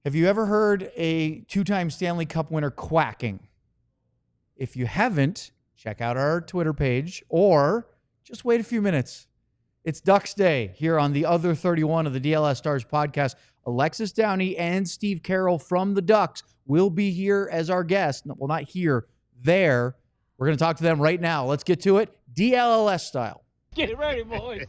Have you ever heard a two-time Stanley Cup winner quacking? If you haven't, check out our Twitter page or just wait a few minutes. It's Ducks Day here on the other 31 of the DLLS Stars Podcast. Alexis Downie and Steve Carroll from the Ducks will be here as our guests. Well, not here, there. We're going to talk to them right now. Let's get to it. DLLS style. Get ready, boys.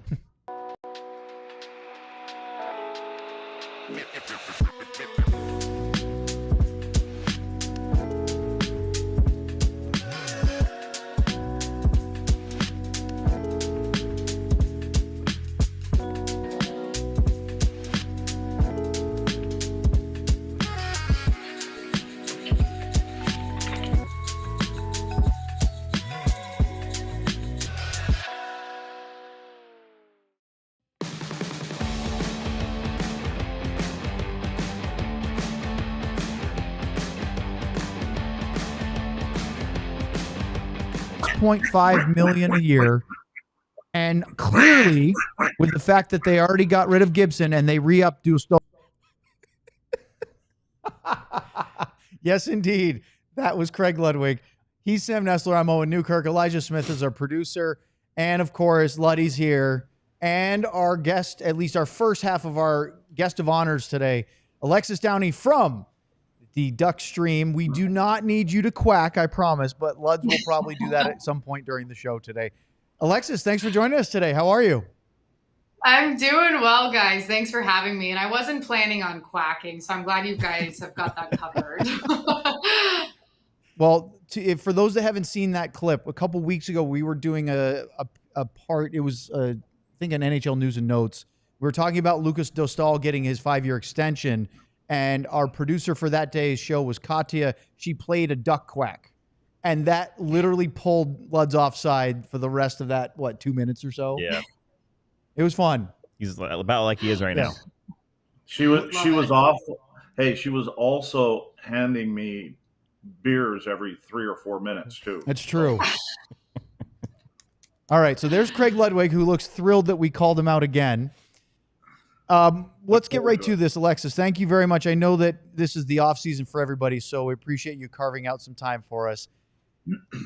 6.5 million a year, and clearly with the fact that they already got rid of Gibson and they re-upped Dusto. Yes, indeed. That was Craig Ludwig. He's Sam Nestler. I'm Owen Newkirk. Elijah Smith is our producer. And, of course, Luddy's here. And our guest, at least our first half of our guest of honors today, Alexis Downie from the Duck Stream. We do not need you to quack, I promise, but Luds will probably do that at some point during the show today. Alexis, thanks for joining us today. How are you? I'm doing well, guys. Thanks for having me. And I wasn't planning on quacking, so I'm glad you guys have got that covered. Well, for those that haven't seen that clip, a couple weeks ago, we were doing a part. It was, I think, an NHL News and Notes. We were talking about Lucas Dostal getting his 5-year extension. And our producer for that day's show was Katya. She played a duck quack. And that literally pulled Luds offside for the rest of that, 2 minutes or so? Yeah. It was fun. He's about like he is right now. She was awful. Hey, she was also handing me beers every 3 or 4 minutes, too. That's true. All right, so there's Craig Ludwig, who looks thrilled that we called him out again. Let's get right to this, Alexis. Thank you very much. I know that this is the off season for everybody, so we appreciate you carving out some time for us.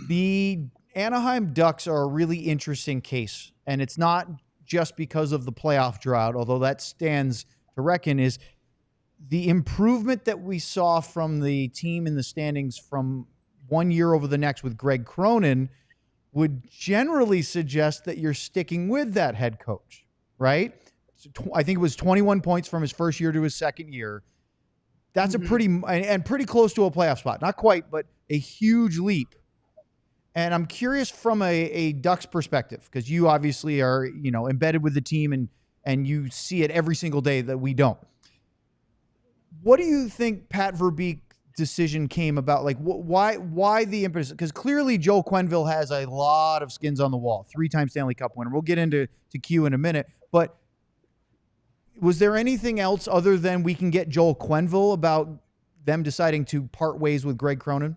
The Anaheim Ducks are a really interesting case, and it's not just because of the playoff drought, although that stands to reckon, is the improvement that we saw from the team in the standings from one year over the next with Greg Cronin would generally suggest that you're sticking with that head coach, right? I think it was 21 points from his first year to his second year. That's a pretty close to a playoff spot. Not quite, but a huge leap. And I'm curious from a Ducks perspective, because you obviously are, embedded with the team and you see it every single day that we don't. What do you think Pat Verbeek decision came about? Like, why the impetus? Because clearly Joel Quenneville has a lot of skins on the wall. 3-time Stanley Cup winner. We'll get into Q in a minute, but was there anything else other than we can get Joel Quenneville about them deciding to part ways with Greg Cronin?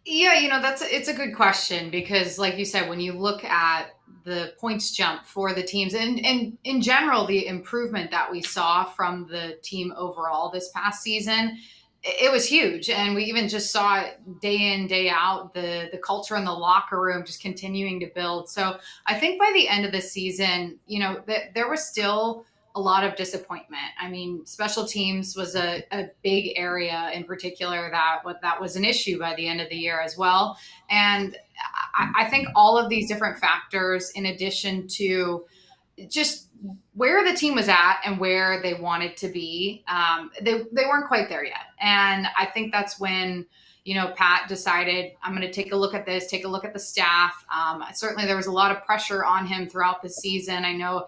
Yeah, it's a good question because, like you said, when you look at the points jump for the teams and in general, the improvement that we saw from the team overall this past season, it was huge. And we even just saw it day in, day out, the culture in the locker room just continuing to build. So I think by the end of the season, there was still a lot of disappointment. I mean, special teams was a big area in particular that was an issue by the end of the year as well. And I think all of these different factors, in addition to just where the team was at and where they wanted to be, they weren't quite there yet. And I think that's when, Pat decided, I'm going to take a look at this, take a look at the staff. Certainly there was a lot of pressure on him throughout the season. I know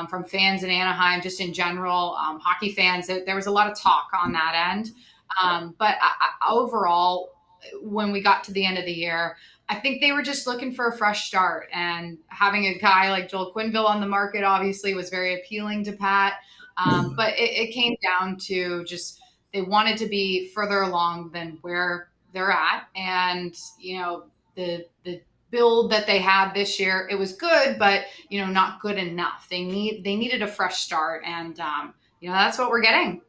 from fans in Anaheim, just in general, hockey fans, there was a lot of talk on that end. But overall, when we got to the end of the year, I think they were just looking for a fresh start, and having a guy like Joel Quenneville on the market obviously was very appealing to Pat. But it came down to just they wanted to be further along than where they're at. And, the build that they had this year, it was good, but, not good enough. They needed a fresh start. And, that's what we're getting.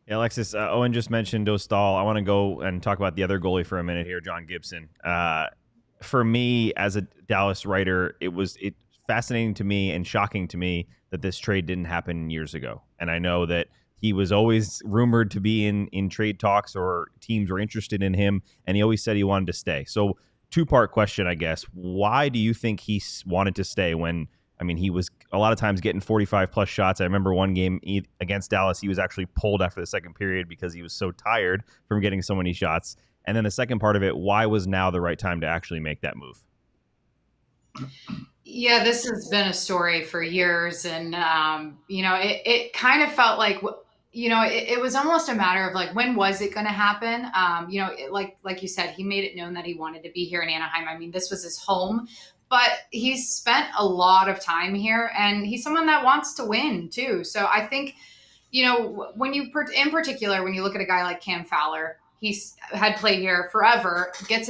Yeah, Alexis, Owen just mentioned Dostal. I want to go and talk about the other goalie for a minute here, John Gibson. For me, as a Dallas writer, it's fascinating to me and shocking to me that this trade didn't happen years ago. And I know that he was always rumored to be in trade talks or teams were interested in him, and he always said he wanted to stay. So two-part question, I guess. Why do you think he wanted to stay when, I mean, he was a lot of times getting 45-plus shots? I remember one game against Dallas, he was actually pulled after the second period because he was so tired from getting so many shots. And then the second part of it, why was now the right time to actually make that move? Yeah, this has been a story for years. And, it kind of felt like, it was almost a matter of like, when was it going to happen? Like you said, he made it known that he wanted to be here in Anaheim. I mean, this was his home, but he's spent a lot of time here, and he's someone that wants to win too. So I think, when you look at a guy like Cam Fowler, he's had played here forever, gets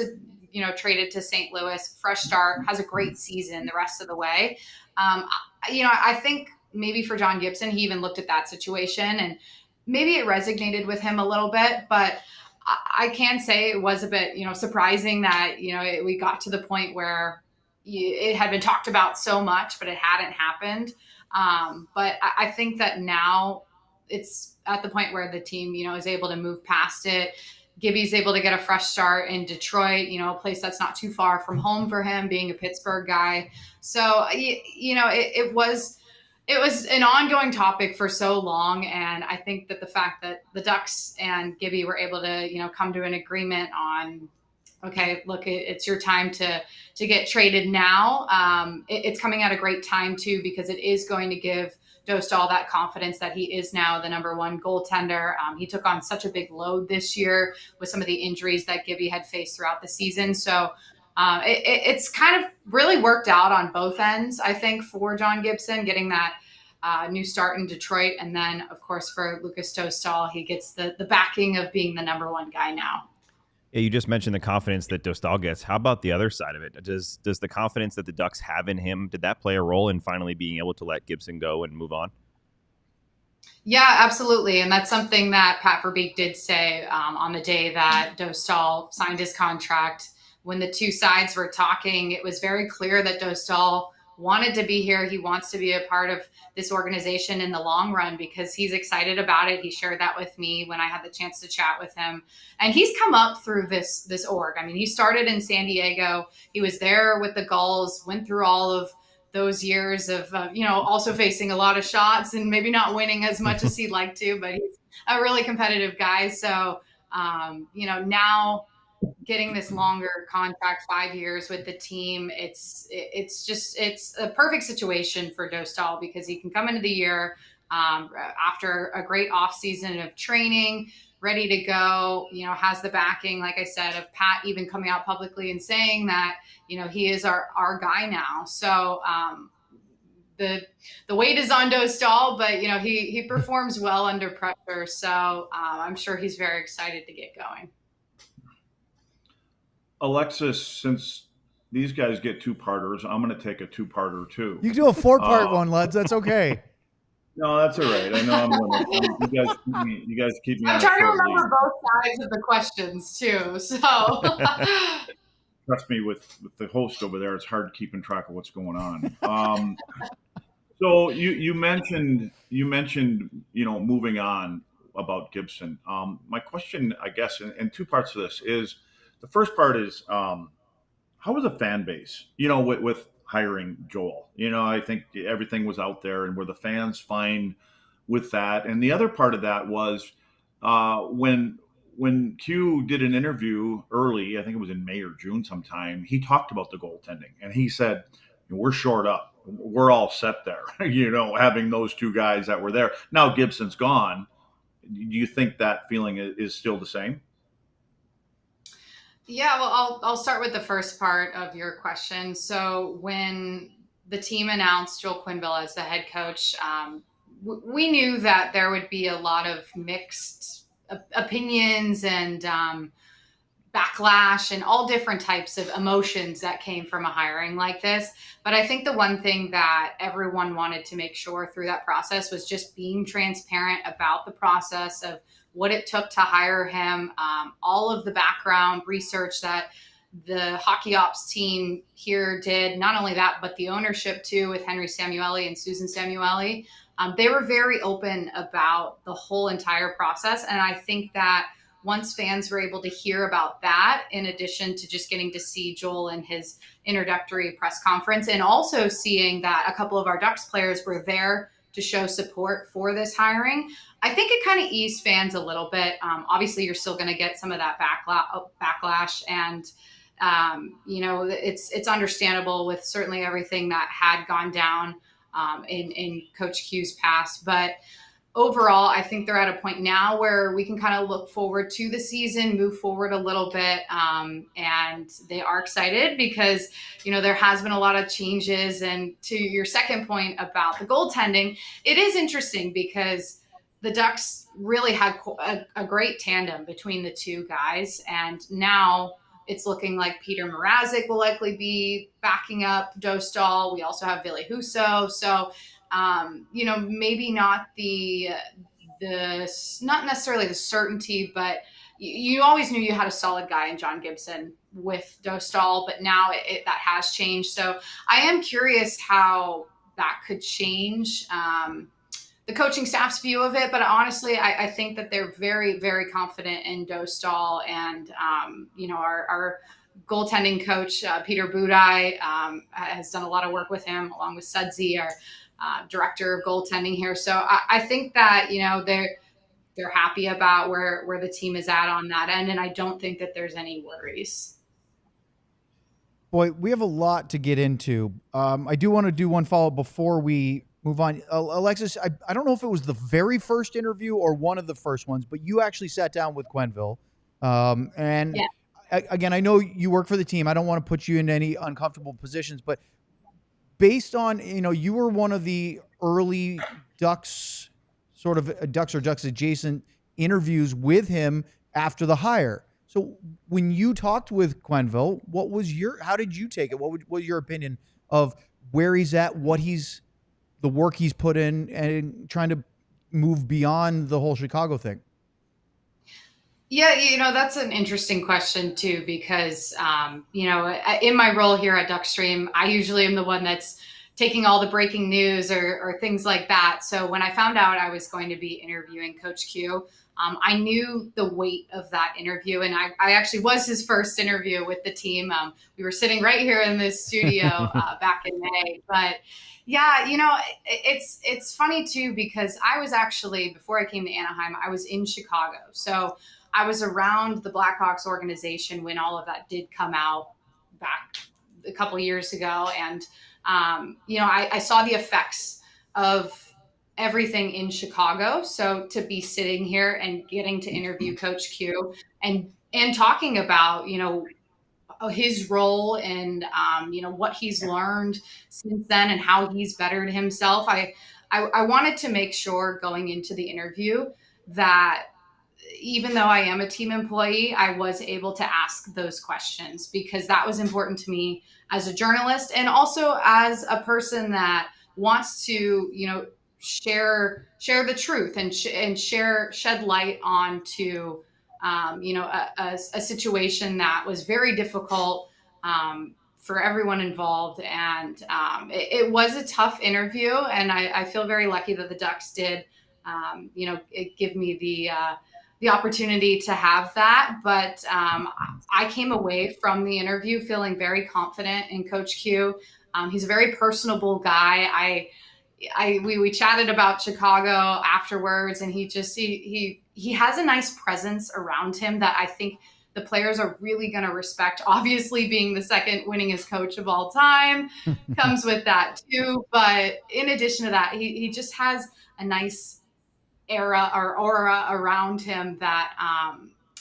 traded to St. Louis, fresh start, has a great season the rest of the way. I think maybe for John Gibson, he even looked at that situation and maybe it resonated with him a little bit, but I can say it was a bit, surprising that, we got to the point where it had been talked about so much, but it hadn't happened. But I think that now it's at the point where the team, is able to move past it. Gibby's able to get a fresh start in Detroit, a place that's not too far from home for him, being a Pittsburgh guy. So, it was an ongoing topic for so long. And I think that the fact that the Ducks and Gibby were able to, come to an agreement on, okay, look, it's your time to get traded now. It's coming at a great time too, because it is going to give Dostal that confidence that he is now the number one goaltender. He took on such a big load this year with some of the injuries that Gibby had faced throughout the season. So it's kind of really worked out on both ends, I think, for John Gibson, getting that new start in Detroit. And then, of course, for Lucas Dostal, he gets the backing of being the number one guy now. Yeah, you just mentioned the confidence that Dostal gets. How about the other side of it? Does the confidence that the Ducks have in him, did that play a role in finally being able to let Gibson go and move on? Yeah, absolutely. And that's something that Pat Verbeek did say on the day that Dostal signed his contract. When the two sides were talking, it was very clear that Dostal wanted to be here. He wants to be a part of this organization in the long run because he's excited about it. He shared that with me when I had the chance to chat with him. And he's come up through this org. I mean, he started in San Diego. He was there with the Gulls, went through all of those years of, also facing a lot of shots and maybe not winning as much as he'd like to, but he's a really competitive guy. So, now getting this longer contract, 5 years with the team, it's a perfect situation for Dostal because he can come into the year after a great off season of training, ready to go, has the backing, like I said, of Pat even coming out publicly and saying that, he is our guy now. So the weight is on Dostal, but, he performs well under pressure. So I'm sure he's very excited to get going. Alexis, since these guys get two-parters, I'm going to take a two-parter too. You can do a 4-part one, Luds. That's okay. No, that's all right. I know I'm limited. You guys keep me. I'm trying to remember both sides of the questions too. So trust me, with the host over there, it's hard keeping track of what's going on. So you mentioned moving on about Gibson. My question, I guess, in two parts of this is. The first part is, how was the fan base, with hiring Joel? I think everything was out there, and were the fans fine with that? And the other part of that was when Q did an interview early, I think it was in May or June sometime, he talked about the goaltending, and he said, we're short up. We're all set there, having those two guys that were there. Now Gibson's gone. Do you think that feeling is still the same? Yeah, well, I'll start with the first part of your question. So when the team announced Joel Quenneville as the head coach, we knew that there would be a lot of mixed opinions and backlash and all different types of emotions that came from a hiring like this. But I think the one thing that everyone wanted to make sure through that process was just being transparent about the process of what it took to hire him, all of the background research that the hockey ops team here did. Not only that, but the ownership too, with Henry Samueli and Susan Samueli. They were very open about the whole entire process. And I think that once fans were able to hear about that, in addition to just getting to see Joel in his introductory press conference, and also seeing that a couple of our Ducks players were there to show support for this hiring, I think it kind of eased fans a little bit. Obviously, you're still going to get some of that backlash, and it's understandable with certainly everything that had gone down in Coach Q's past, but overall, I think they're at a point now where we can kind of look forward to the season, move forward a little bit. And they are excited because, there has been a lot of changes. And to your second point about the goaltending, it is interesting because the Ducks really had a great tandem between the two guys. And now it's looking like Petr Mrazek will likely be backing up Dostal. We also have Ville Husso. So, maybe not not necessarily the certainty, but you always knew you had a solid guy in John Gibson with Dostal, but now that has changed. So I am curious how that could change the coaching staff's view of it. But honestly, I think that they're very, very confident in Dostal, and, our goaltending coach, Peter Budaj, has done a lot of work with him, along with Sudsy, our director of goaltending here. So I think that, they're happy about where the team is at on that end. And I don't think that there's any worries. Boy, we have a lot to get into. I do want to do one follow-up before we move on. Alexis, I don't know if it was the very first interview or one of the first ones, but you actually sat down with Quenneville. And yeah. Again, I know you work for the team. I don't want to put you in any uncomfortable positions, but based on, you were one of the early Ducks, sort of Ducks or Ducks adjacent interviews with him after the hire. So when you talked with Quenneville, how did you take it? What was your opinion of where he's at, the work he's put in, and trying to move beyond the whole Chicago thing? Yeah, that's an interesting question too, because, in my role here at Duckstream, I usually am the one that's taking all the breaking news or things like that. So when I found out I was going to be interviewing Coach Q, I knew the weight of that interview. And I actually was his first interview with the team. We were sitting right here in this studio back in May. But yeah, it's funny too, because I was actually, before I came to Anaheim, I was in Chicago. So I was around the Blackhawks organization when all of that did come out back a couple of years ago. And, I saw the effects of everything in Chicago. So to be sitting here and getting to interview Coach Q and talking about, his role and, what he's learned since then and how he's bettered himself. I wanted to make sure going into the interview that even though I am a team employee, I was able to ask those questions, because that was important to me as a journalist and also as a person that wants to, share the truth and shed light onto, a situation that was very difficult for everyone involved. And it was a tough interview, and I feel very lucky that the Ducks did, give me the opportunity to have that. But I came away from the interview feeling very confident in Coach Q. He's a very personable guy. We chatted about Chicago afterwards, and he has a nice presence around him that I think the players are really going to respect. Obviously, being the second winningest coach of all time comes with that too. But in addition to that, he just has a nice aura around him that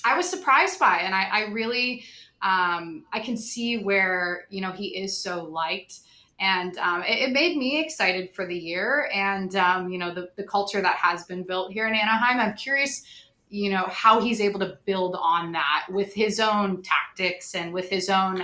I was surprised by. And I really, I can see where, he is so liked. And it made me excited for the year and, the culture that has been built here in Anaheim. I'm curious how he's able to build on that with his own tactics and with his own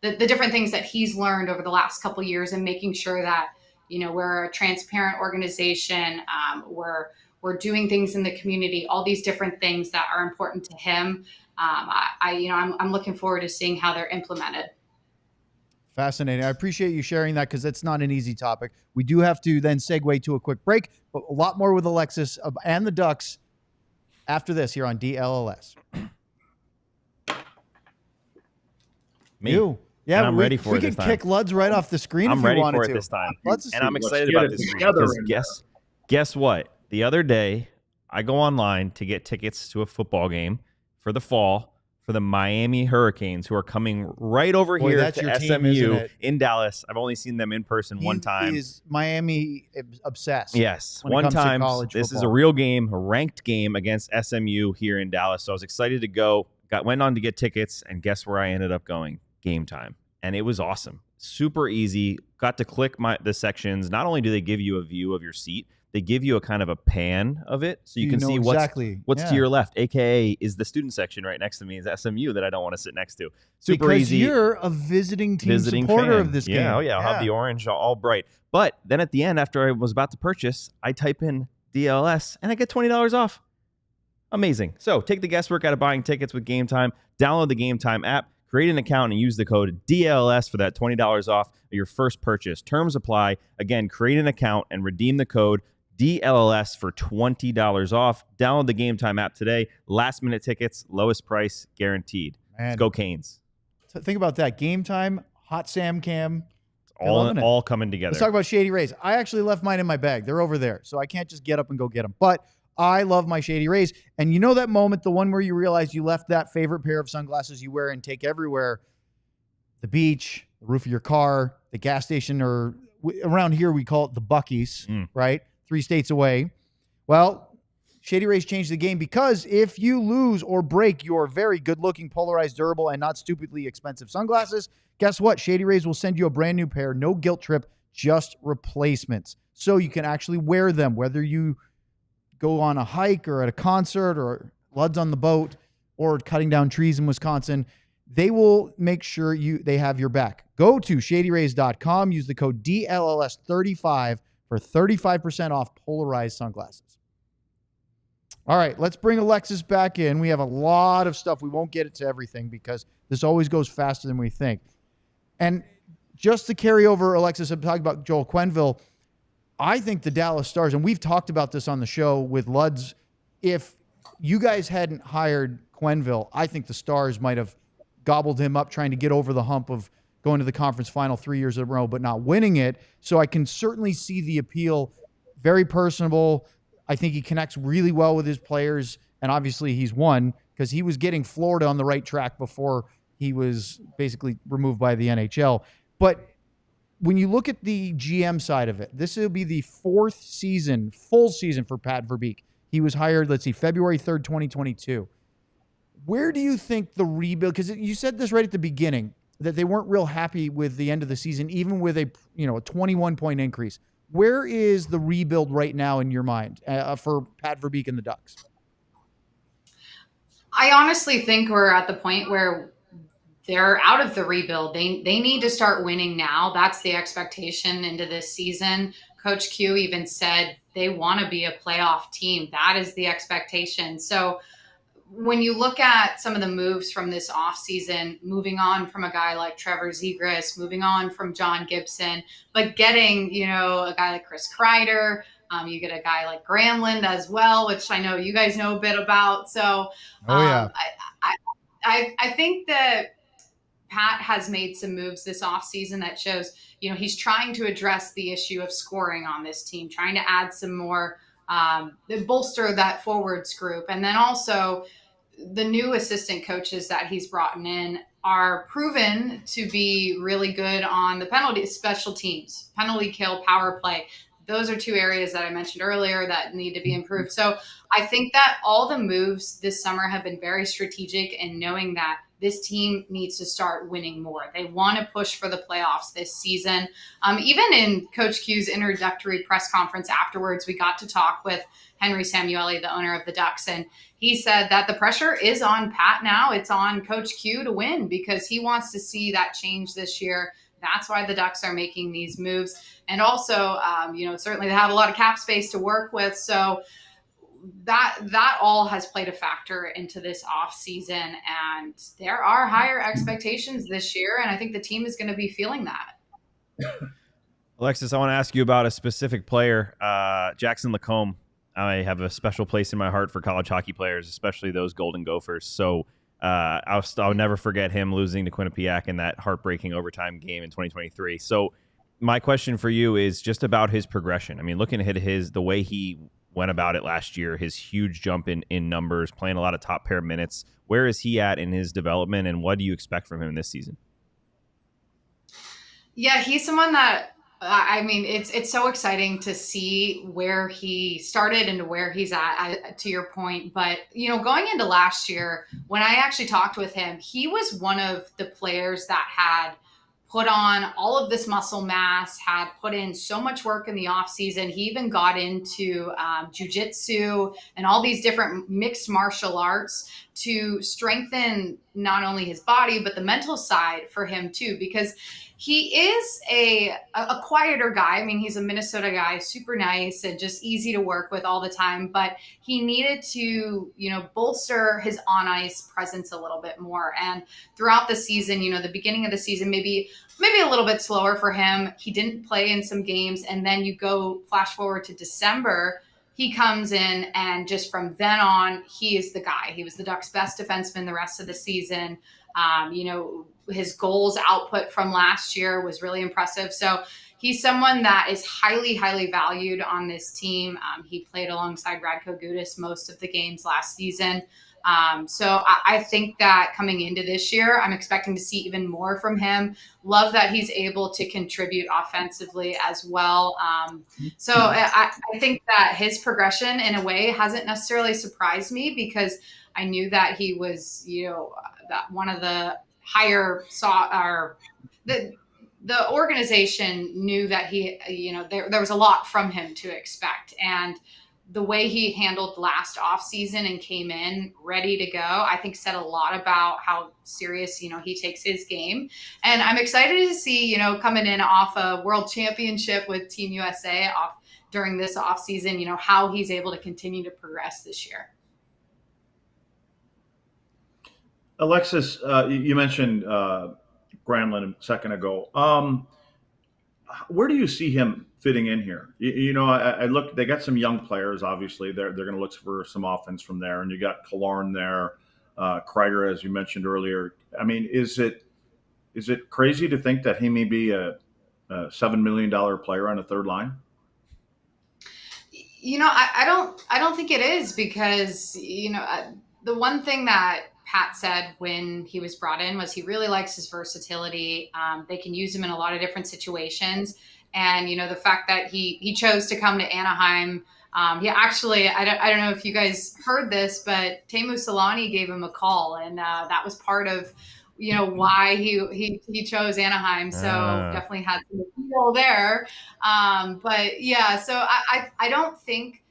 the different things that he's learned over the last couple of years, and making sure that we're a transparent organization, we're doing things in the community, all these different things that are important to him. I'm looking forward to seeing how they're implemented. Fascinating. I appreciate you sharing that, because it's not an easy topic. We do have to then segue to a quick break, but a lot more with Alexis and the Ducks after this here on DLLS. Me. You. Yeah, and I'm ready for it this time. We can kick Luds right off the screen I'm if you ready wanted for it to. this time. And I'm excited about this because guess what? The other day, I go online to get tickets to a football game for the fall for the Miami Hurricanes, who are coming right over here to SMU in Dallas. I've only seen them in person one time. He is Miami obsessed. Yes, one time. This is a real game, a ranked game against SMU here in Dallas. So I was excited to go. Went on to get tickets, and guess where I ended up going? Game time. And it was awesome. Super easy. Got to click the sections. Not only do they give you a view of your seat, they give you a kind of a pan of it, so you can see what's to your left, aka is the student section right next to me is SMU that I don't want to sit next to. Super easy. Because you're a visiting supporter fan of this game. Oh yeah, I'll have the orange all bright. But then at the end, after I was about to purchase, I type in DLS and I get $20 off. Amazing. So take the guesswork out of buying tickets with Game Time. Download the Game Time app. Create an account and use the code DLS for that $20 off your first purchase. Terms apply. Again, create an account and redeem the code DLLS for $20 off. Download the Game Time app today. Last minute tickets, lowest price guaranteed. Man. Let's go Canes. So think about that. Game Time, Hot Sam Cam. All coming together. Let's talk about Shady Rays. I actually left mine in my bag. They're over there, so I can't just get up and go get them. But I love my Shady Rays. And you know that moment, the one where you realize you left that favorite pair of sunglasses you wear and take everywhere, the beach, the roof of your car, the gas station, or around here we call it the Buc-ee's, right? 3 states away. Well, Shady Rays changed the game, because if you lose or break your very good-looking, polarized, durable, and not stupidly expensive sunglasses, guess what? Shady Rays will send you a brand new pair, no guilt trip, just replacements. So you can actually wear them, whether you go on a hike or at a concert or Luds on the boat or cutting down trees in Wisconsin. They will make sure they have your back. Go to shadyrays.com. Use the code DLLS35 for 35% off polarized sunglasses. All right, let's bring Alexis back in. We have a lot of stuff. We won't get to everything because this always goes faster than we think. And just to carry over, Alexis, I'm talking about Joel Quenneville. I think the Dallas Stars, and we've talked about this on the show with Luds, if you guys hadn't hired Quenneville, I think the Stars might have gobbled him up trying to get over the hump of going to the conference final 3 years in a row, but not winning it. So I can certainly see the appeal. Very personable. I think he connects really well with his players, and obviously he's won because he was getting Florida on the right track before he was basically removed by the NHL. But when you look at the GM side of it, this will be the 4th season, full season for Pat Verbeek. He was hired, February 3rd, 2022. Where do you think the rebuild, because you said this right at the beginning, that they weren't real happy with the end of the season, even with a 21-point increase. Where is the rebuild right now in your mind for Pat Verbeek and the Ducks? I honestly think we're at the point where they're out of the rebuild. They need to start winning now. That's the expectation into this season. Coach Q even said they want to be a playoff team. That is the expectation. So when you look at some of the moves from this offseason, moving on from a guy like Trevor, moving on from John Gibson, but getting, a guy like Chris Kreider, you get a guy like Granlund as well, which I know you guys know a bit about. So I think that Pat has made some moves this offseason that shows, he's trying to address the issue of scoring on this team, trying to add some more, bolster that forwards group. And then also the new assistant coaches that he's brought in are proven to be really good on the penalty special teams, penalty kill, power play. Those are 2 areas that I mentioned earlier that need to be improved. So I think that all the moves this summer have been very strategic, and knowing that this team needs to start winning more. They want to push for the playoffs this season. Even in Coach Q's introductory press conference afterwards, we got to talk with Henry Samueli, the owner of the Ducks, and he said that the pressure is on Pat now. It's on Coach Q to win because he wants to see that change this year. That's why the Ducks are making these moves. And also, certainly they have a lot of cap space to work with. So that all has played a factor into this off season. And there are higher expectations this year. And I think the team is going to be feeling that. Alexis, I want to ask you about a specific player, Jackson Lacombe. I have a special place in my heart for college hockey players, especially those Golden Gophers. So I'll never forget him losing to Quinnipiac in that heartbreaking overtime game in 2023. So my question for you is just about his progression. I mean, looking at the way he went about it last year, his huge jump in numbers, playing a lot of top pair minutes. Where is he at in his development, and what do you expect from him this season? Yeah, he's someone that it's so exciting to see where he started and to where he's at, to your point. But, going into last year, when I actually talked with him, he was one of the players that had put on all of this muscle mass, had put in so much work in the off season. He even got into jiu-jitsu and all these different mixed martial arts to strengthen not only his body, but the mental side for him too, because he is a quieter guy. I mean, he's a Minnesota guy, super nice and just easy to work with all the time. But he needed to, bolster his on-ice presence a little bit more. And throughout the season, the beginning of the season, maybe a little bit slower for him. He didn't play in some games. And then you go flash forward to December. He comes in, and just from then on, he is the guy. He was the Ducks' best defenseman the rest of the season. His goals output from last year was really impressive. So he's someone that is highly, highly valued on this team. He played alongside Radko Gudas most of the games last season. So I think that coming into this year, I'm expecting to see even more from him. Love that he's able to contribute offensively as well. So I think that his progression in a way hasn't necessarily surprised me, because I knew that he was, that one of the higher the organization knew that he, there was a lot from him to expect. And the way he handled last offseason and came in ready to go, I think said a lot about how serious, he takes his game. And I'm excited to see, coming in off a world championship with Team USA during this offseason, how he's able to continue to progress this year. Alexis, you mentioned Granlund a second ago. Where do you see him fitting in here? I look. They got some young players. Obviously, they're going to look for some offense from there, and you got Killorn there, Kreider, as you mentioned earlier. I mean, is it crazy to think that he may be a $7 million player on the third line? I don't think it is, because the one thing that Pat said when he was brought in was he really likes his versatility. They can use him in a lot of different situations. And, the fact that he chose to come to Anaheim, actually, I don't know if you guys heard this, but Teemu Selanne gave him a call, and that was part of, why he chose Anaheim. So definitely had some appeal there. But yeah, so I don't think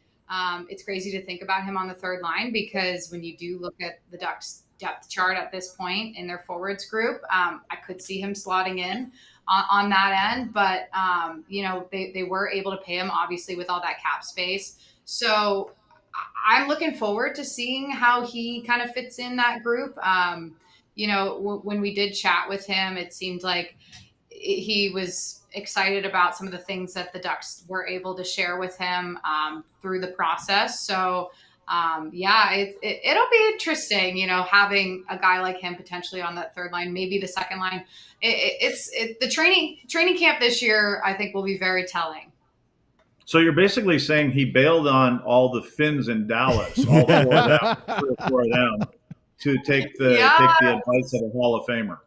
it's crazy to think about him on the third line, because when you do look at the Ducks depth chart at this point in their forwards group, I could see him slotting in on that end. But, they were able to pay him, obviously, with all that cap space. So I'm looking forward to seeing how he kind of fits in that group. When we did chat with him, it seemed like he was excited about some of the things that the Ducks were able to share with him through the process. So, it'll be interesting, having a guy like him potentially on that third line, maybe the second line. The training camp this year, I think, will be very telling. So you're basically saying he bailed on all the Finns in Dallas, all four of them, to take the advice of a Hall of Famer.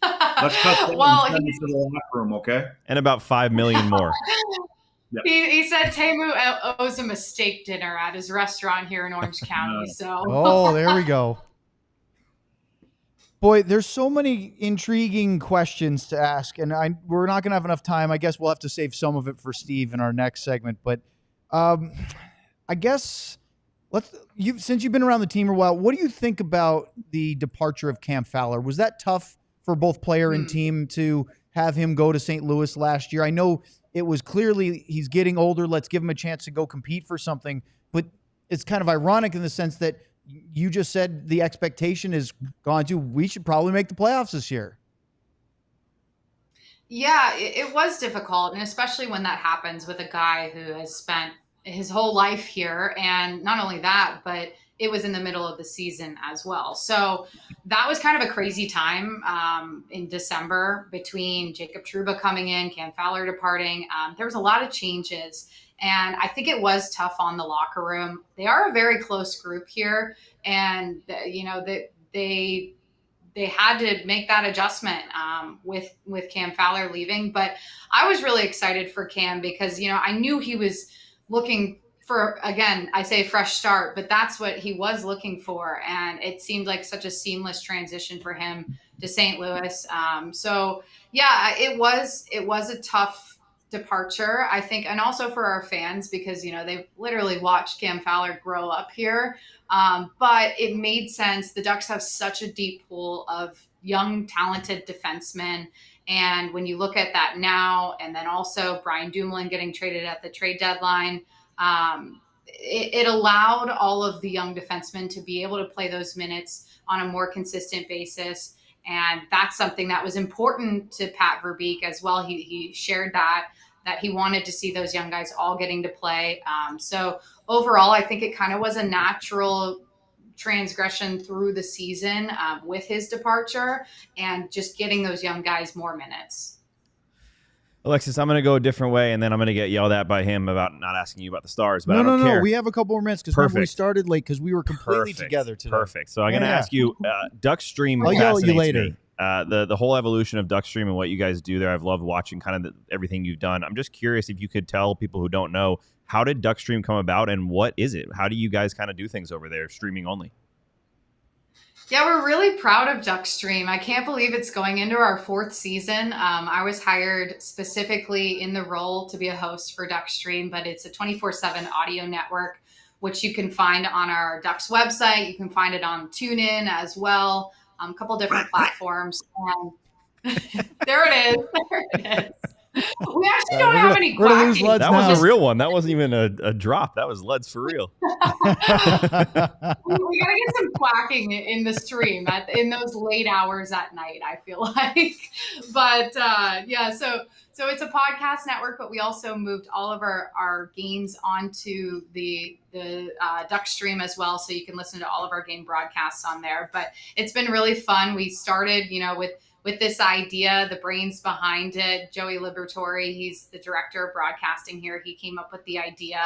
Let's cut into the locker room, okay? And about 5 million more. Yep. He said Teemu owes him a steak dinner at his restaurant here in Orange County. So there we go. Boy, there's so many intriguing questions to ask, and we're not going to have enough time. I guess we'll have to save some of it for Steve in our next segment. But I guess since you've been around the team for a while, what do you think about the departure of Cam Fowler? Was that tough for both player and team to have him go to St. Louis last year? I know it was clearly he's getting older. Let's give him a chance to go compete for something. But it's kind of ironic in the sense that you just said the expectation is gone to we should probably make the playoffs this year. Yeah, it was difficult. And especially when that happens with a guy who has spent his whole life here. And not only that, but it was in the middle of the season as well. So that was kind of a crazy time in December between Jacob Trouba coming in, Cam Fowler departing. There was a lot of changes. And I think it was tough on the locker room. They are a very close group here. And, you know, they had to make that adjustment with Cam Fowler leaving. But I was really excited for Cam because, you know, I knew he was looking for, again, I say fresh start, but that's what he was looking for. And it seemed like such a seamless transition for him to St. Louis. So, yeah, it was a tough departure, I think, and also for our fans because, you know, they've literally watched Cam Fowler grow up here. But it made sense. The Ducks have such a deep pool of young, talented defensemen. And when you look at that now, and then also Brian Dumoulin getting traded at the trade deadline, it allowed all of the young defensemen to be able to play those minutes on a more consistent basis. And that's something that was important to Pat Verbeek as well. He shared that he wanted to see those young guys all getting to play. So overall, I think it kind of was a natural transgression through the season with his departure and just getting those young guys more minutes. Alexis, I'm going to go a different way, and then I'm going to get yelled at by him about not asking you about the Stars. But I don't care. We have a couple more minutes because we started late because we were completely together today. Perfect. So I'm going to ask you, Duckstream. I'll yell at you later. The whole evolution of Duckstream and what you guys do there, I've loved watching kind of everything you've done. I'm just curious if you could tell people who don't know, how did Duckstream come about and what is it? How do you guys kind of do things over there, streaming only? Yeah, we're really proud of Duckstream. I can't believe it's going into our 4th season. I was hired specifically in the role to be a host for Duckstream, but it's a 24/7 audio network, which you can find on our Ducks website. You can find it on TuneIn as well, a couple different platforms. There it is. We actually don't have any quacking. That was a real one. That wasn't even a drop. That was Leds for real. We got to get some quacking in the stream in those late hours at night, I feel like. But yeah, so it's a podcast network, but we also moved all of our games onto the Duckstream as well. So you can listen to all of our game broadcasts on there. But it's been really fun. We started, you know, with this idea, the brains behind it, Joey Liberatore, he's the director of broadcasting here. He came up with the idea.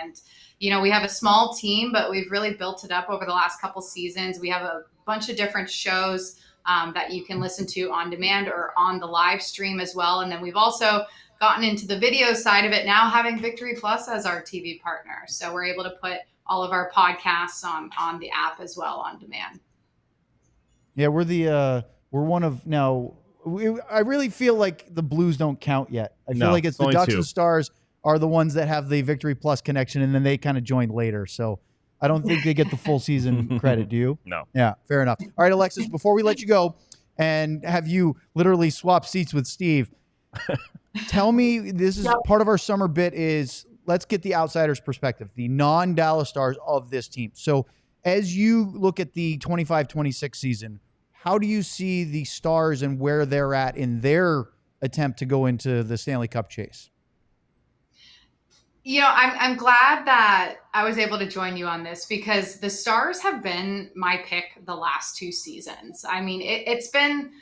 And, you know, we have a small team, but we've really built it up over the last couple seasons. We have a bunch of different shows that you can listen to on demand or on the live stream as well. And then we've also gotten into the video side of it now, having Victory Plus as our TV partner. So we're able to put all of our podcasts on the app as well on demand. Yeah, we're one of now. I really feel like the Blues don't count yet. I feel like it's the Ducks and Stars are the ones that have the Victory Plus connection, and then they kind of joined later. So I don't think they get the full season credit. Do you? No. Yeah, fair enough. All right, Alexis, before we let you go and have you literally swap seats with Steve, tell me, this is part of our summer bit is let's get the outsider's perspective, the non-Dallas Stars of this team. So as you look at the 25-26 season, how do you see the Stars and where they're at in their attempt to go into the Stanley Cup chase? You know, I'm glad that I was able to join you on this because the Stars have been my pick the last 2 seasons. I mean, it's been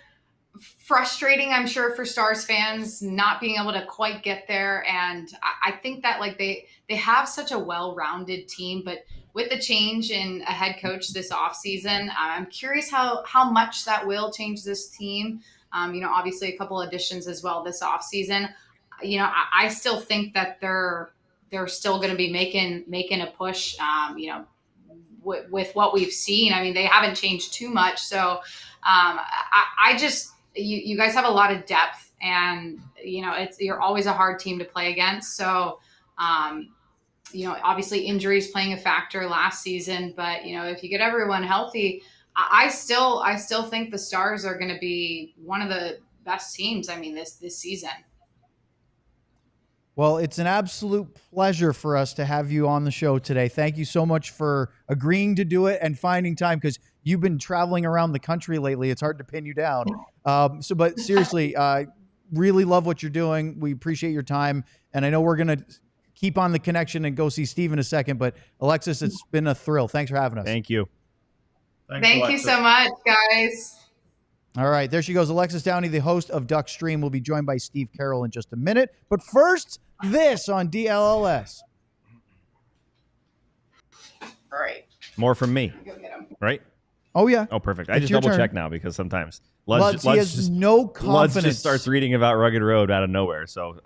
frustrating, I'm sure, for Stars fans not being able to quite get there. And I think that like they have such a well-rounded team, but with the change in a head coach this offseason, I'm curious how much that will change this team. You know, obviously a couple additions as well this offseason. You know, I still think that they're still going to be making a push, you know, with what we've seen. I mean, they haven't changed too much. So I just you guys have a lot of depth, and you're always a hard team to play against. So obviously injuries playing a factor last season, but if you get everyone healthy, I still think the Stars are going to be one of the best teams. I mean, this season. Well, it's an absolute pleasure for us to have you on the show today. Thank you so much for agreeing to do it and finding time, because you've been traveling around the country lately. It's hard to pin you down. But seriously, really love what you're doing. We appreciate your time. And I know we're going to keep on the connection and go see Steve in a second. But Alexis, it's been a thrill. Thanks for having us. Thank you. Thank you so much, guys. All right, there she goes. Alexis Downie, the host of Duck Stream, will be joined by Steve Carroll in just a minute. But first, this on DLLS. All right. More from me, Go get him. right? Oh, yeah. Oh, perfect. I It's just your double turn. check now because sometimes Lutz, he has no confidence. Lutz just starts reading about Rugged Road out of nowhere. So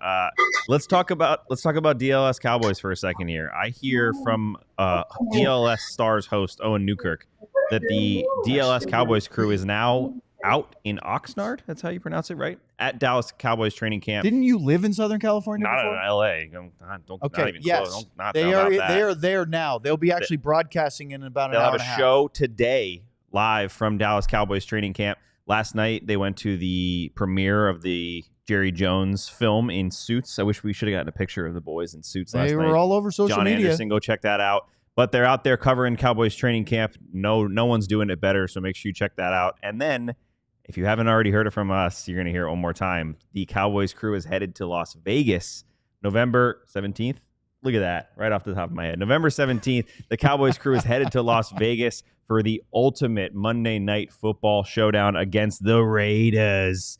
let's talk about DLLS Cowboys for a second here. I hear from DLLS Stars host Owen Newkirk that the DLLS Cowboys crew is now out in Oxnard. That's how you pronounce it, right? At Dallas Cowboys training camp. Didn't you live in Southern California Not before? in LA. Don't Okay, not even yes. close. Not They about are that. they are there now. They'll be actually broadcasting in about an They'll hour have and a a half. show today live from Dallas Cowboys training camp. Last night, they went to the premiere of the Jerry Jones film in suits. I wish we should have gotten a picture of the boys in suits last They night. were all over social John media. Anderson, go check that out. But they're out there covering Cowboys training camp. No one's doing it better, so make sure you check that out. And then, if you haven't already heard it from us, you're going to hear it one more time. The Cowboys crew is headed to Las Vegas November 17th. Look at that, right off the top of my head. November 17th, the Cowboys crew is headed to Las Vegas for the ultimate Monday Night Football showdown against the Raiders.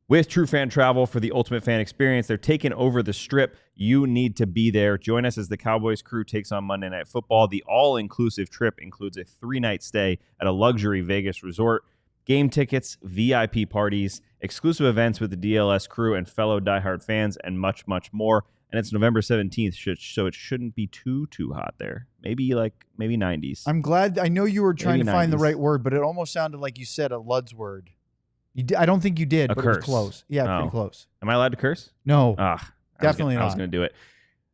With True Fan Travel for the ultimate fan experience, they're taking over the Strip. You need to be there. Join us as the Cowboys crew takes on Monday Night Football. The all-inclusive trip includes a 3-night stay at a luxury Vegas resort, game tickets, VIP parties, exclusive events with the DLS crew and fellow diehard fans, and much, much more. And it's November 17th, so it shouldn't be too hot there. Maybe 90s. I'm glad. I know you were trying Maybe to find the 90s. right word, but it almost sounded like you said a Lud's word. I don't think you did, A but it was curse. close. Yeah, Oh. pretty close. Am I allowed to curse? No. Definitely I was not. going to do it.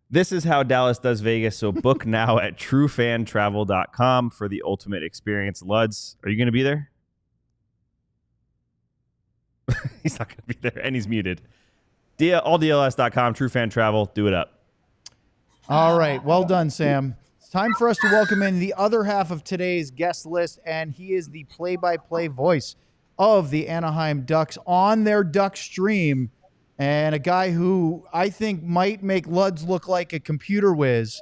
This is how Dallas does Vegas, so book now at truefantravel.com for the ultimate experience. Luds, are you going to be there? He's not going to be there, and he's muted. Alldls.com, truefantravel, do it up. All right. Well done, Sam. It's time for us to welcome in the other half of today's guest list, and he is the play-by-play voice of the Anaheim Ducks on their Duck stream, and a guy who I think might make Luds look like a computer whiz.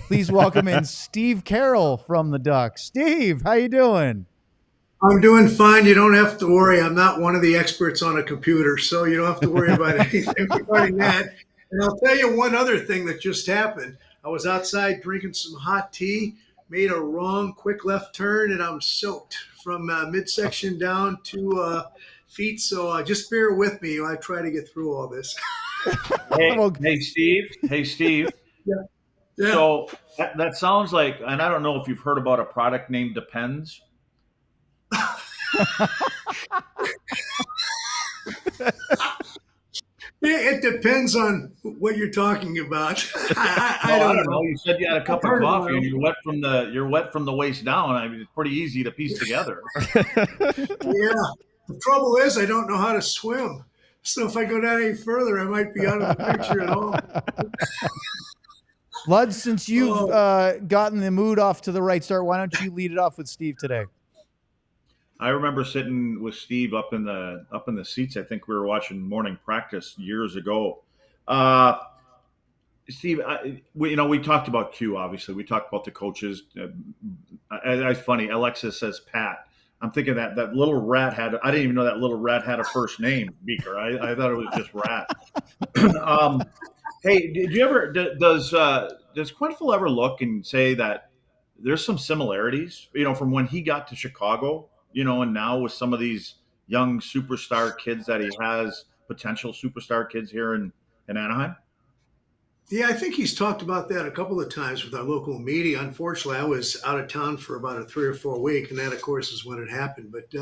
Please welcome in Steve Carroll from the Ducks. Steve, how you doing? I'm doing fine. You don't have to worry. I'm not one of the experts on a computer, so you don't have to worry about anything regarding that. And I'll tell you one other thing that just happened. I was outside drinking some hot tea, made a wrong quick left turn, and I'm soaked from midsection down to feet. So just bear with me while I try to get through all this. Hey, Steve. Yeah. So that sounds like, and I don't know if you've heard about a product named Depends. It depends on what you're talking about. I don't know. You said you had a cup of coffee and you're wet from the waist down. I mean, it's pretty easy to piece together. Yeah. The trouble is I don't know how to swim. So if I go down any further, I might be out of the picture at all. Luds, since you've gotten the mood off to the right start, why don't you lead it off with Steve today? I remember sitting with Steve up in the seats. I think we were watching morning practice years ago. Steve, we talked about Q. Obviously, we talked about the coaches. It's funny. Alexis says Pat. I'm thinking that little rat had. I didn't even know that little rat had a first name, Beaker. I thought it was just Rat. Hey, did you ever? Does Quenneville ever look and say that there's some similarities? From when he got to Chicago. And now with some of these young superstar kids that he has, potential superstar kids here in Anaheim? Yeah, I think he's talked about that a couple of times with our local media. Unfortunately, I was out of town for about a 3 or 4 week, and that, of course, is when it happened. But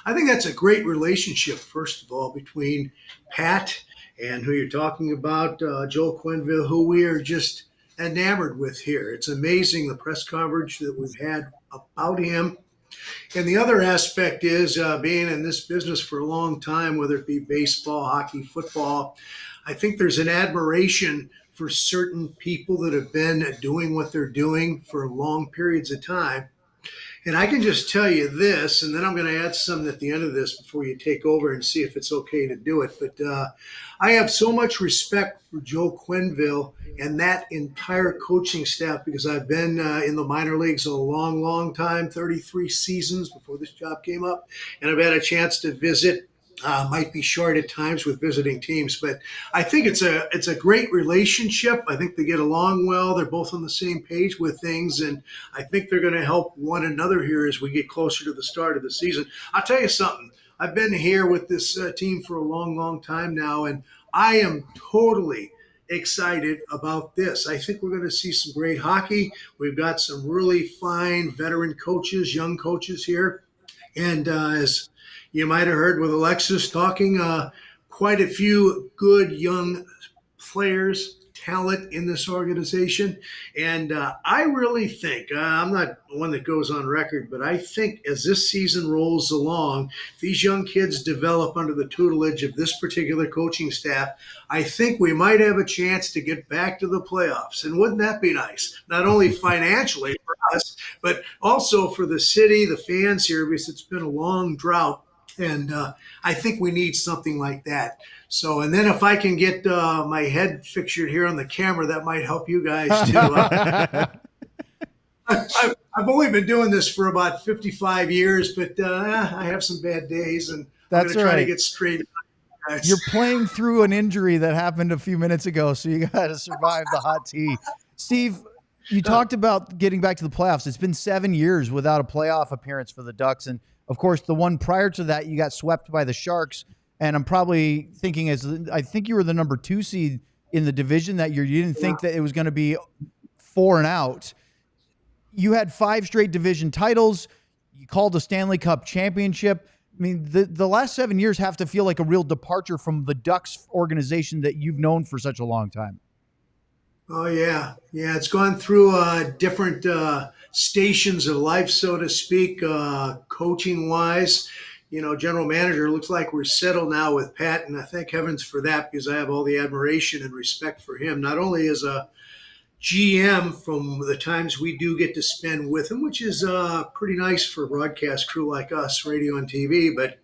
I think that's a great relationship, first of all, between Pat and who you're talking about, Joel Quenneville, who we are just enamored with here. It's amazing the press coverage that we've had about him. And the other aspect is being in this business for a long time, whether it be baseball, hockey, football, I think there's an admiration for certain people that have been doing what they're doing for long periods of time. And I can just tell you this, and then I'm going to add something at the end of this before you take over and see if it's okay to do it. But I have so much respect for Joe Quenneville and that entire coaching staff because I've been in the minor leagues a long, long time, 33 seasons before this job came up. And I've had a chance to visit. Might be short at times with visiting teams, but I think it's a great relationship. I think they get along well. They're both on the same page with things, and I think they're going to help one another here as we get closer to the start of the season. I'll tell you something. I've been here with this team for a long, long time now, and I am totally excited about this. I think we're going to see some great hockey. We've got some really fine veteran coaches, young coaches here, and as you might have heard with Alexis talking, quite a few good young players, talent in this organization. And I really think, I'm not one that goes on record, but I think as this season rolls along, these young kids develop under the tutelage of this particular coaching staff, I think we might have a chance to get back to the playoffs. And wouldn't that be nice? Not only financially for us, but also for the city, the fans here, because it's been a long drought. And I think we need something like that. So, and then if I can get my head fixtured here on the camera, that might help you guys too. I've only been doing this for about 55 years, but I have some bad days, and I'm going to try to get straight. You're playing through an injury that happened a few minutes ago, so you got to survive the hot tea. Steve, you talked about getting back to the playoffs. It's been 7 years without a playoff appearance for the Ducks, and of course, the one prior to that, you got swept by the Sharks. And I'm probably thinking I think you were the number 2 seed in the division that year. You didn't think that it was going to be 4 and out. You had 5 straight division titles. You called a Stanley Cup championship. I mean, the last 7 years have to feel like a real departure from the Ducks organization that you've known for such a long time. Oh, yeah. Yeah, it's gone through different stations of life, so to speak, coaching-wise. You know, general manager, looks like we're settled now with Pat, and I thank heavens for that because I have all the admiration and respect for him, not only as a GM from the times we do get to spend with him, which is pretty nice for a broadcast crew like us, radio and TV, but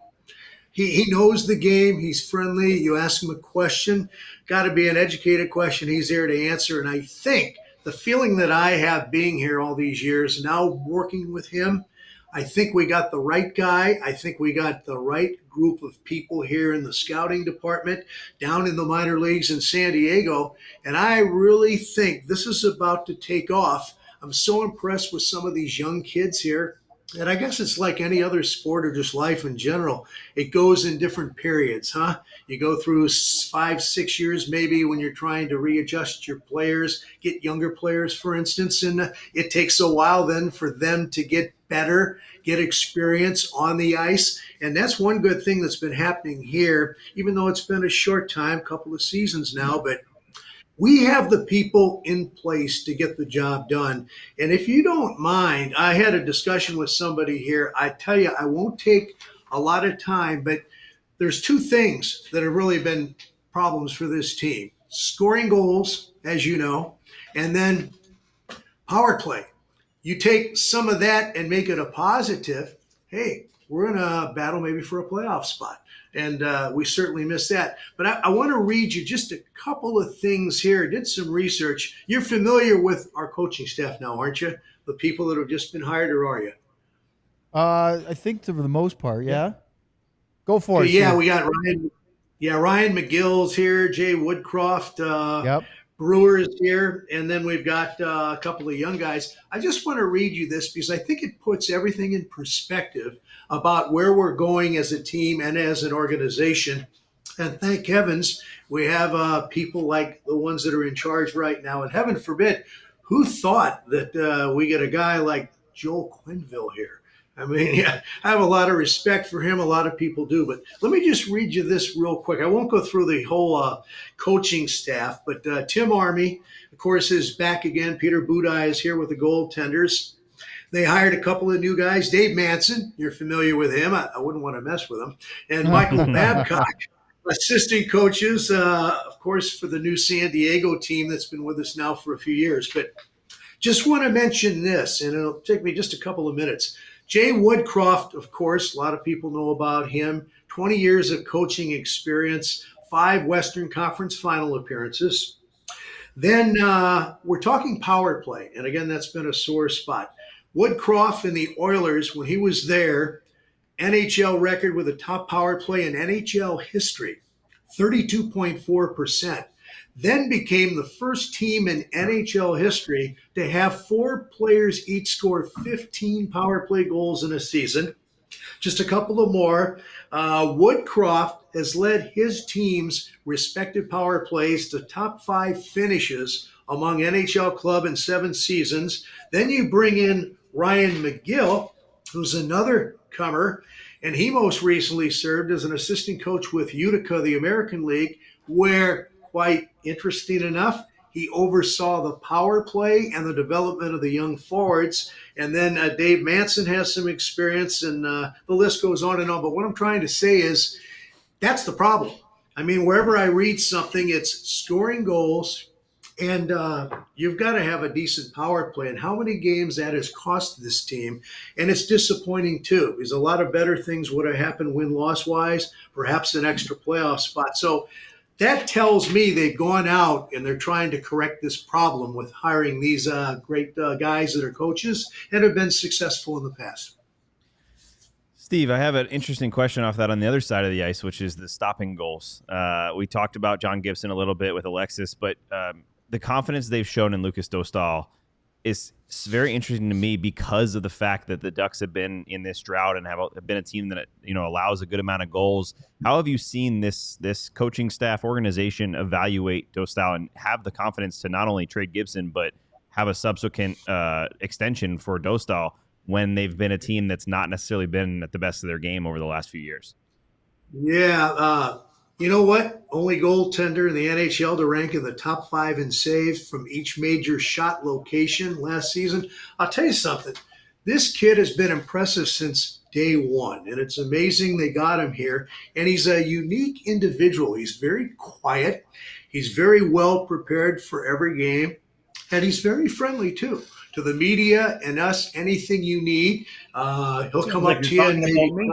he knows the game. He's friendly. You ask him a question, got to be an educated question. He's there to answer. And I think the feeling that I have being here all these years, now working with him, I think we got the right guy. I think we got the right group of people here in the scouting department, down in the minor leagues in San Diego. And I really think this is about to take off. I'm so impressed with some of these young kids here. And I guess it's like any other sport or just life in general. It goes in different periods, huh? You go through 5-6 years maybe when you're trying to readjust your players, get younger players, for instance. And it takes a while then for them to get better, get experience on the ice. And that's one good thing that's been happening here, even though it's been a short time, couple of seasons now. But we have the people in place to get the job done. And if you don't mind, I had a discussion with somebody here. I tell you, I won't take a lot of time, but there's 2 things that have really been problems for this team. Scoring goals, as you know, and then power play. You take some of that and make it a positive, hey, we're in a battle maybe for a playoff spot. And we certainly missed that. But I want to read you just a couple of things here. Did some research. You're familiar with our coaching staff now, aren't you? The people that have just been hired, or are you? I think for the most part, yeah. Go for it. Yeah, Steve. we got Ryan. Yeah, Ryan McGill's here. Jay Woodcroft. Yep. Brewer is here. And then we've got a couple of young guys. I just want to read you this because I think it puts everything in perspective about where we're going as a team and as an organization. And thank heavens we have people like the ones that are in charge right now. And heaven forbid, who thought that we get a guy like Joel Quenneville here? I mean, yeah, I have a lot of respect for him. A lot of people do. But let me just read you this real quick. I won't go through the whole coaching staff, but Tim Army, of course, is back again. Peter Budaj is here with the goaltenders. They hired a couple of new guys. Dave Manson, you're familiar with him. I wouldn't want to mess with him. And Michael Babcock, assistant coaches, of course, for the new San Diego team that's been with us now for a few years. But just want to mention this, and it'll take me just a couple of minutes. Jay Woodcroft, of course, a lot of people know about him. 20 years of coaching experience, 5 Western Conference final appearances. Then we're talking power play. And again, that's been a sore spot. Woodcroft and the Oilers, when he was there, NHL record with a top power play in NHL history, 32.4%. Then became the first team in NHL history to have 4 players each score 15 power play goals in a season. Just a couple of more. Woodcroft has led his team's respective power plays to top 5 finishes among NHL club in 7 seasons. Then you bring in Ryan McGill, who's another comer, and he most recently served as an assistant coach with Utica, the American League, where, quite interesting enough, he oversaw the power play and the development of the young forwards. And then Dave Manson has some experience, and the list goes on and on. But what I'm trying to say is that's the problem. I mean, wherever I read something, it's scoring goals, and you've got to have a decent power play. And how many games that has cost this team. And it's disappointing, too, because a lot of better things would have happened win-loss-wise, perhaps an extra playoff spot. So that tells me they've gone out and they're trying to correct this problem with hiring these great guys that are coaches and have been successful in the past. Steve, I have an interesting question off that on the other side of the ice, which is the stopping goals. We talked about John Gibson a little bit with Alexis, but the confidence they've shown in Lucas Dostal is very interesting to me because of the fact that the Ducks have been in this drought and have been a team that allows a good amount of goals. How have you seen this coaching staff organization evaluate Dostal and have the confidence to not only trade Gibson but have a subsequent extension for Dostal when they've been a team that's not necessarily been at the best of their game over the last few years? Yeah, you know what? Only goaltender in the NHL to rank in the top 5 in saves from each major shot location last season. I'll tell you something. This kid has been impressive since day one, and it's amazing they got him here. And he's a unique individual. He's very quiet. He's very well prepared for every game, and he's very friendly, too, to the media and us. Anything you need, he'll come up to you and maybe.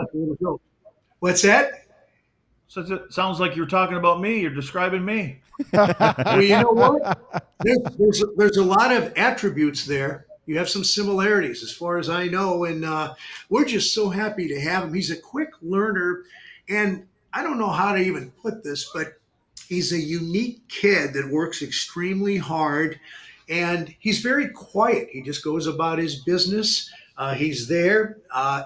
What's that? So it sounds like you're talking about me. You're describing me. Well, you know what? There's a lot of attributes there. You have some similarities as far as I know, and we're just so happy to have him. He's a quick learner, and I don't know how to even put this, but he's a unique kid that works extremely hard, and he's very quiet. He just goes about his business. He's there.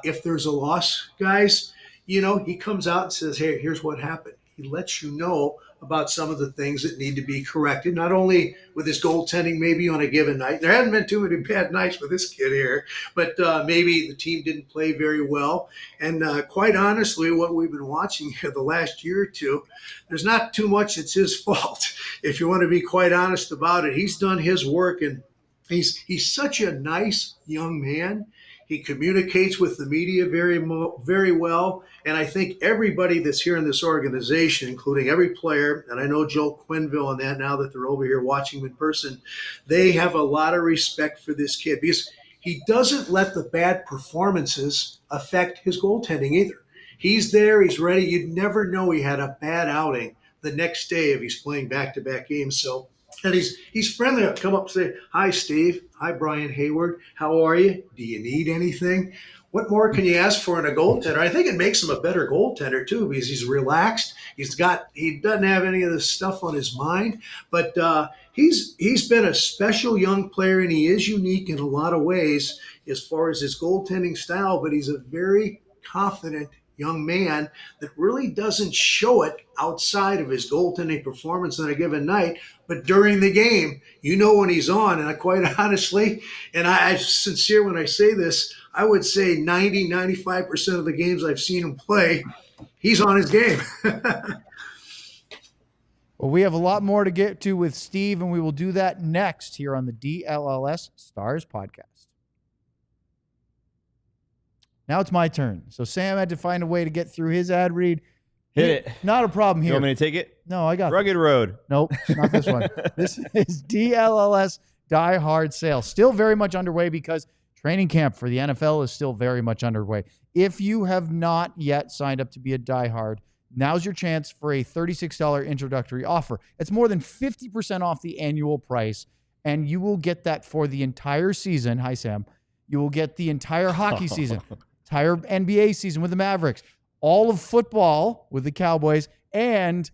If there's a loss, guys, he comes out and says, hey, here's what happened. He lets you know about some of the things that need to be corrected, not only with his goaltending maybe on a given night. There hadn't been too many bad nights with this kid here, but maybe the team didn't play very well. And quite honestly, what we've been watching here the last year or two, there's not too much that's his fault. If you want to be quite honest about it, he's done his work, and he's such a nice young man. He communicates with the media very well. And I think everybody that's here in this organization, including every player, and I know Joel Quenneville and that now that they're over here watching him in person, they have a lot of respect for this kid because he doesn't let the bad performances affect his goaltending either. He's there. He's ready. You'd never know he had a bad outing the next day if he's playing back-to-back games. So, and he's friendly. He'll come up and say, hi, Steve. Hi, Brian Hayward. How are you? Do you need anything? What more can you ask for in a goaltender? I think it makes him a better goaltender, too, because he's relaxed. He doesn't have any of this stuff on his mind. But he's been a special young player, and he is unique in a lot of ways as far as his goaltending style. But he's a very confident young man that really doesn't show it outside of his goaltending performance on a given night. But during the game, you know when he's on. And I quite honestly, and I'm sincere when I say this, I would say 95% of the games I've seen him play, he's on his game. Well, we have a lot more to get to with Steve, and we will do that next here on the DLLS Stars Podcast. Now it's my turn. So Sam had to find a way to get through his ad read. Hit it. Not a problem here. You want me to take it? No, I got Rugged Road. Nope, not this one. This is DLLS Diehard Sale. Still very much underway because training camp for the NFL is still very much underway. If you have not yet signed up to be a diehard, now's your chance for a $36 introductory offer. It's more than 50% off the annual price, and you will get that for the entire season. Hi, Sam. You will get the entire hockey season, entire NBA season with the Mavericks, all of football with the Cowboys, and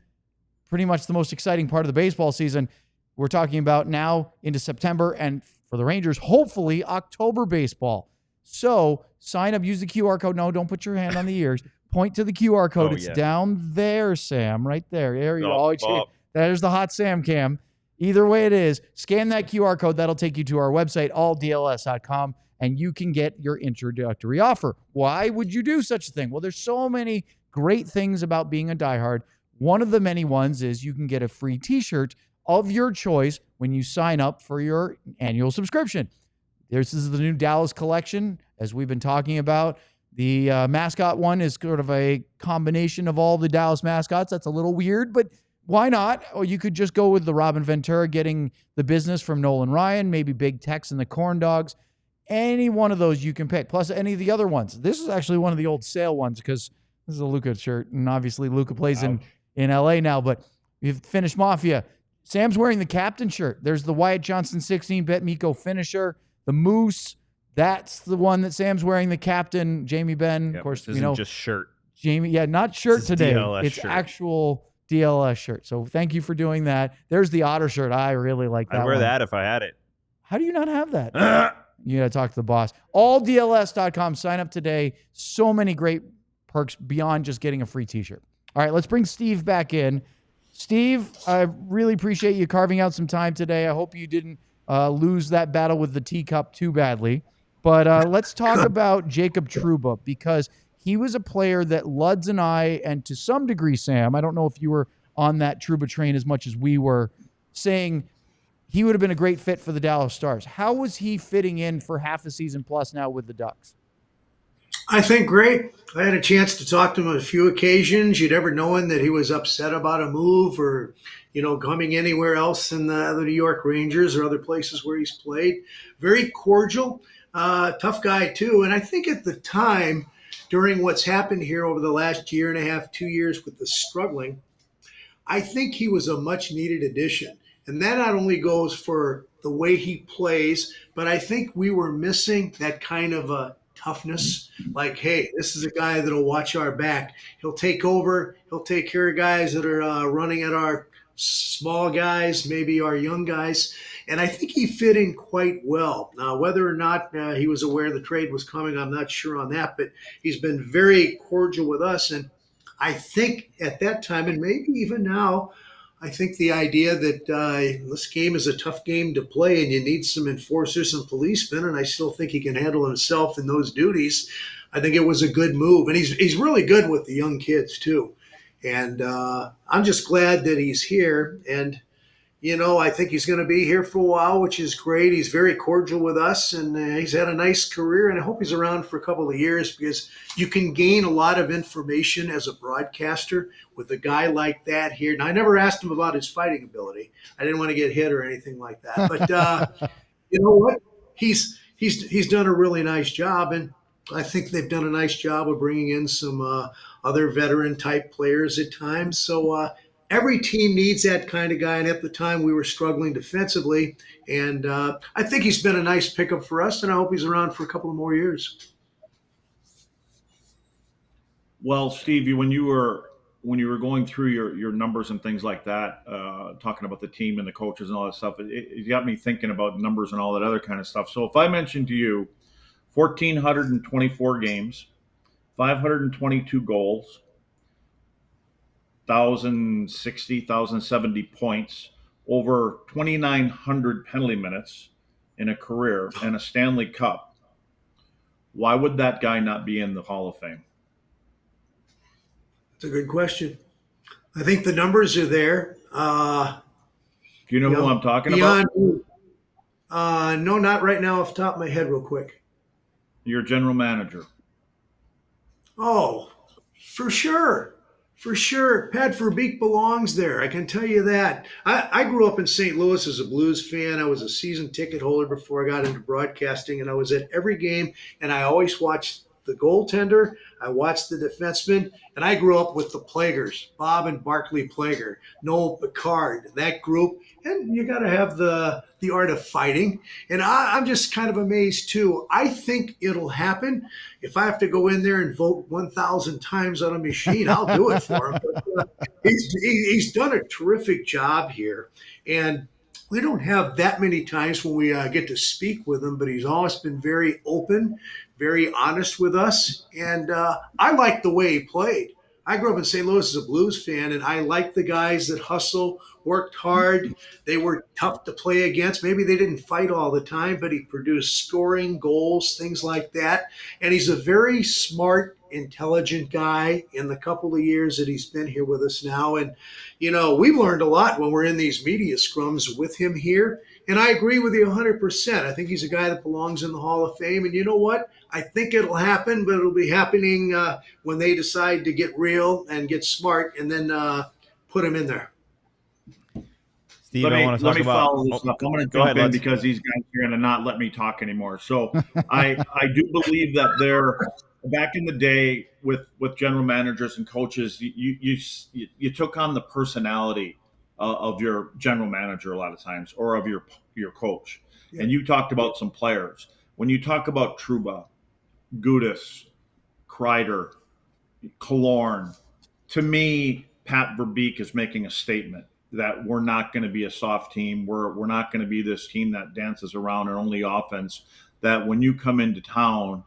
pretty much the most exciting part of the baseball season. We're talking about now into September, and for the Rangers, hopefully October baseball. So sign up, use the QR code. No, don't put your hand on the ears. Point to the QR code. It's down there, Sam, right there. There you go. There's the hot Sam cam. Either way it is, scan that QR code. That'll take you to our website, alldls.com, and you can get your introductory offer. Why would you do such a thing? Well, there's so many great things about being a diehard. One of the many ones is you can get a free t-shirt of your choice when you sign up for your annual subscription. This is the new Dallas collection, as we've been talking about. The mascot one is sort of a combination of all the Dallas mascots. That's a little weird, but why not? Or you could just go with the Robin Ventura getting the business from Nolan Ryan, maybe Big Tex and the Corn Dogs. Any one of those you can pick, plus any of the other ones. This is actually one of the old sale ones because this is a Luka shirt, and obviously Luka plays in LA now, but we've finished Mafia. Sam's wearing the captain shirt. There's the Wyatt Johnson 16-bet Miko finisher, the Moose. That's the one that Sam's wearing, the captain, Jamie Benn. Of course, this isn't just shirt. Jamie, not shirt today. DLLS it's shirt. Actual DLLS shirt. So thank you for doing that. There's the Otter shirt. I really like that I'd wear one. that if I had it. How do you not have that? You got to talk to the boss. Alldls.com. Sign up today. So many great perks beyond just getting a free t-shirt. All right, let's bring Steve back in. Steve, I really appreciate you carving out some time today. I hope you didn't lose that battle with the teacup too badly. But let's talk about Jacob Trouba, because he was a player that Luds and I, and to some degree, Sam, I don't know if you were on that Trouba train as much as we were, saying he would have been a great fit for the Dallas Stars. How was he fitting in for half a season plus now with the Ducks? I think great. I had a chance to talk to him on a few occasions. You'd ever known that he was upset about a move or, coming anywhere else in the New York Rangers or other places where he's played. Very cordial, tough guy too. And I think at the time, during what's happened here over the last year and a half, 2 years with the struggling, I think he was a much needed addition. And that not only goes for the way he plays, but I think we were missing that kind of a toughness. Like, hey, this is a guy that'll watch our back. He'll take over. He'll take care of guys that are running at our small guys, maybe our young guys. And I think he fit in quite well. Now, whether or not he was aware the trade was coming, I'm not sure on that. But he's been very cordial with us. And I think at that time, and maybe even now, I think the idea that this game is a tough game to play and you need some enforcers and policemen, and I still think he can handle himself in those duties, I think it was a good move. And he's really good with the young kids, too. And I'm just glad that he's here. And, I think he's going to be here for a while, which is great. He's very cordial with us, and he's had a nice career. And I hope he's around for a couple of years, because you can gain a lot of information as a broadcaster with a guy like that here. Now, I never asked him about his fighting ability. I didn't want to get hit or anything like that. But you know what? He's done a really nice job, and I think they've done a nice job of bringing in some other veteran-type players at times. So every team needs that kind of guy, and at the time we were struggling defensively. And I think he's been a nice pickup for us, and I hope he's around for a couple of more years. Well, Steve, when you were going through your numbers and things like that, talking about the team and the coaches and all that stuff, it got me thinking about numbers and all that other kind of stuff. So if I mentioned to you 1,424 games, 522 goals, 1,060, 1,070 points, over 2,900 penalty minutes in a career, and a Stanley Cup. Why would that guy not be in the Hall of Fame? It's a good question. I think the numbers are there. Do you know who I'm talking about? No, not right now off the top of my head real quick. Your general manager. Oh, for sure. For sure. Pat Verbeek belongs there. I can tell you that. I grew up in St. Louis as a Blues fan. I was a season ticket holder before I got into broadcasting, and I was at every game, and I always watched the goaltender. I watched the defenseman, and I grew up with the Plagers, Bob and Barclay Plager, Noel Picard, that group. And you got to have the art of fighting. And I'm just kind of amazed, too. I think it'll happen. If I have to go in there and vote 1,000 times on a machine, I'll do it for him. But, he's done a terrific job here. And we don't have that many times when we get to speak with him, but he's always been very open, very honest with us. And I like the way he played. I grew up in St. Louis as a Blues fan, and I like the guys that hustle, worked hard. They were tough to play against. Maybe they didn't fight all the time, but he produced scoring, goals, things like that. And he's a very smart, intelligent guy in the couple of years that he's been here with us now. And, you know, we've learned a lot when we're in these media scrums with him here. And I agree with you 100%. I think he's a guy that belongs in the Hall of Fame. And you know what? I think it'll happen, but it'll be happening when they decide to get real and get smart and then put him in there. Steve, I want to talk about. Follow this up. I'm going to jump in because these guys are going to not let me talk anymore. So I do believe that they're back in the day with general managers and coaches. You took on the personality of your general manager a lot of times, or of your coach, and you talked about some players. When you talk about Trouba, Gudas, Kreider, Killorn, to me, Pat Verbeek is making a statement that we're not going to be a soft team. We're not going to be this team that dances around and only offense. That when you come into town,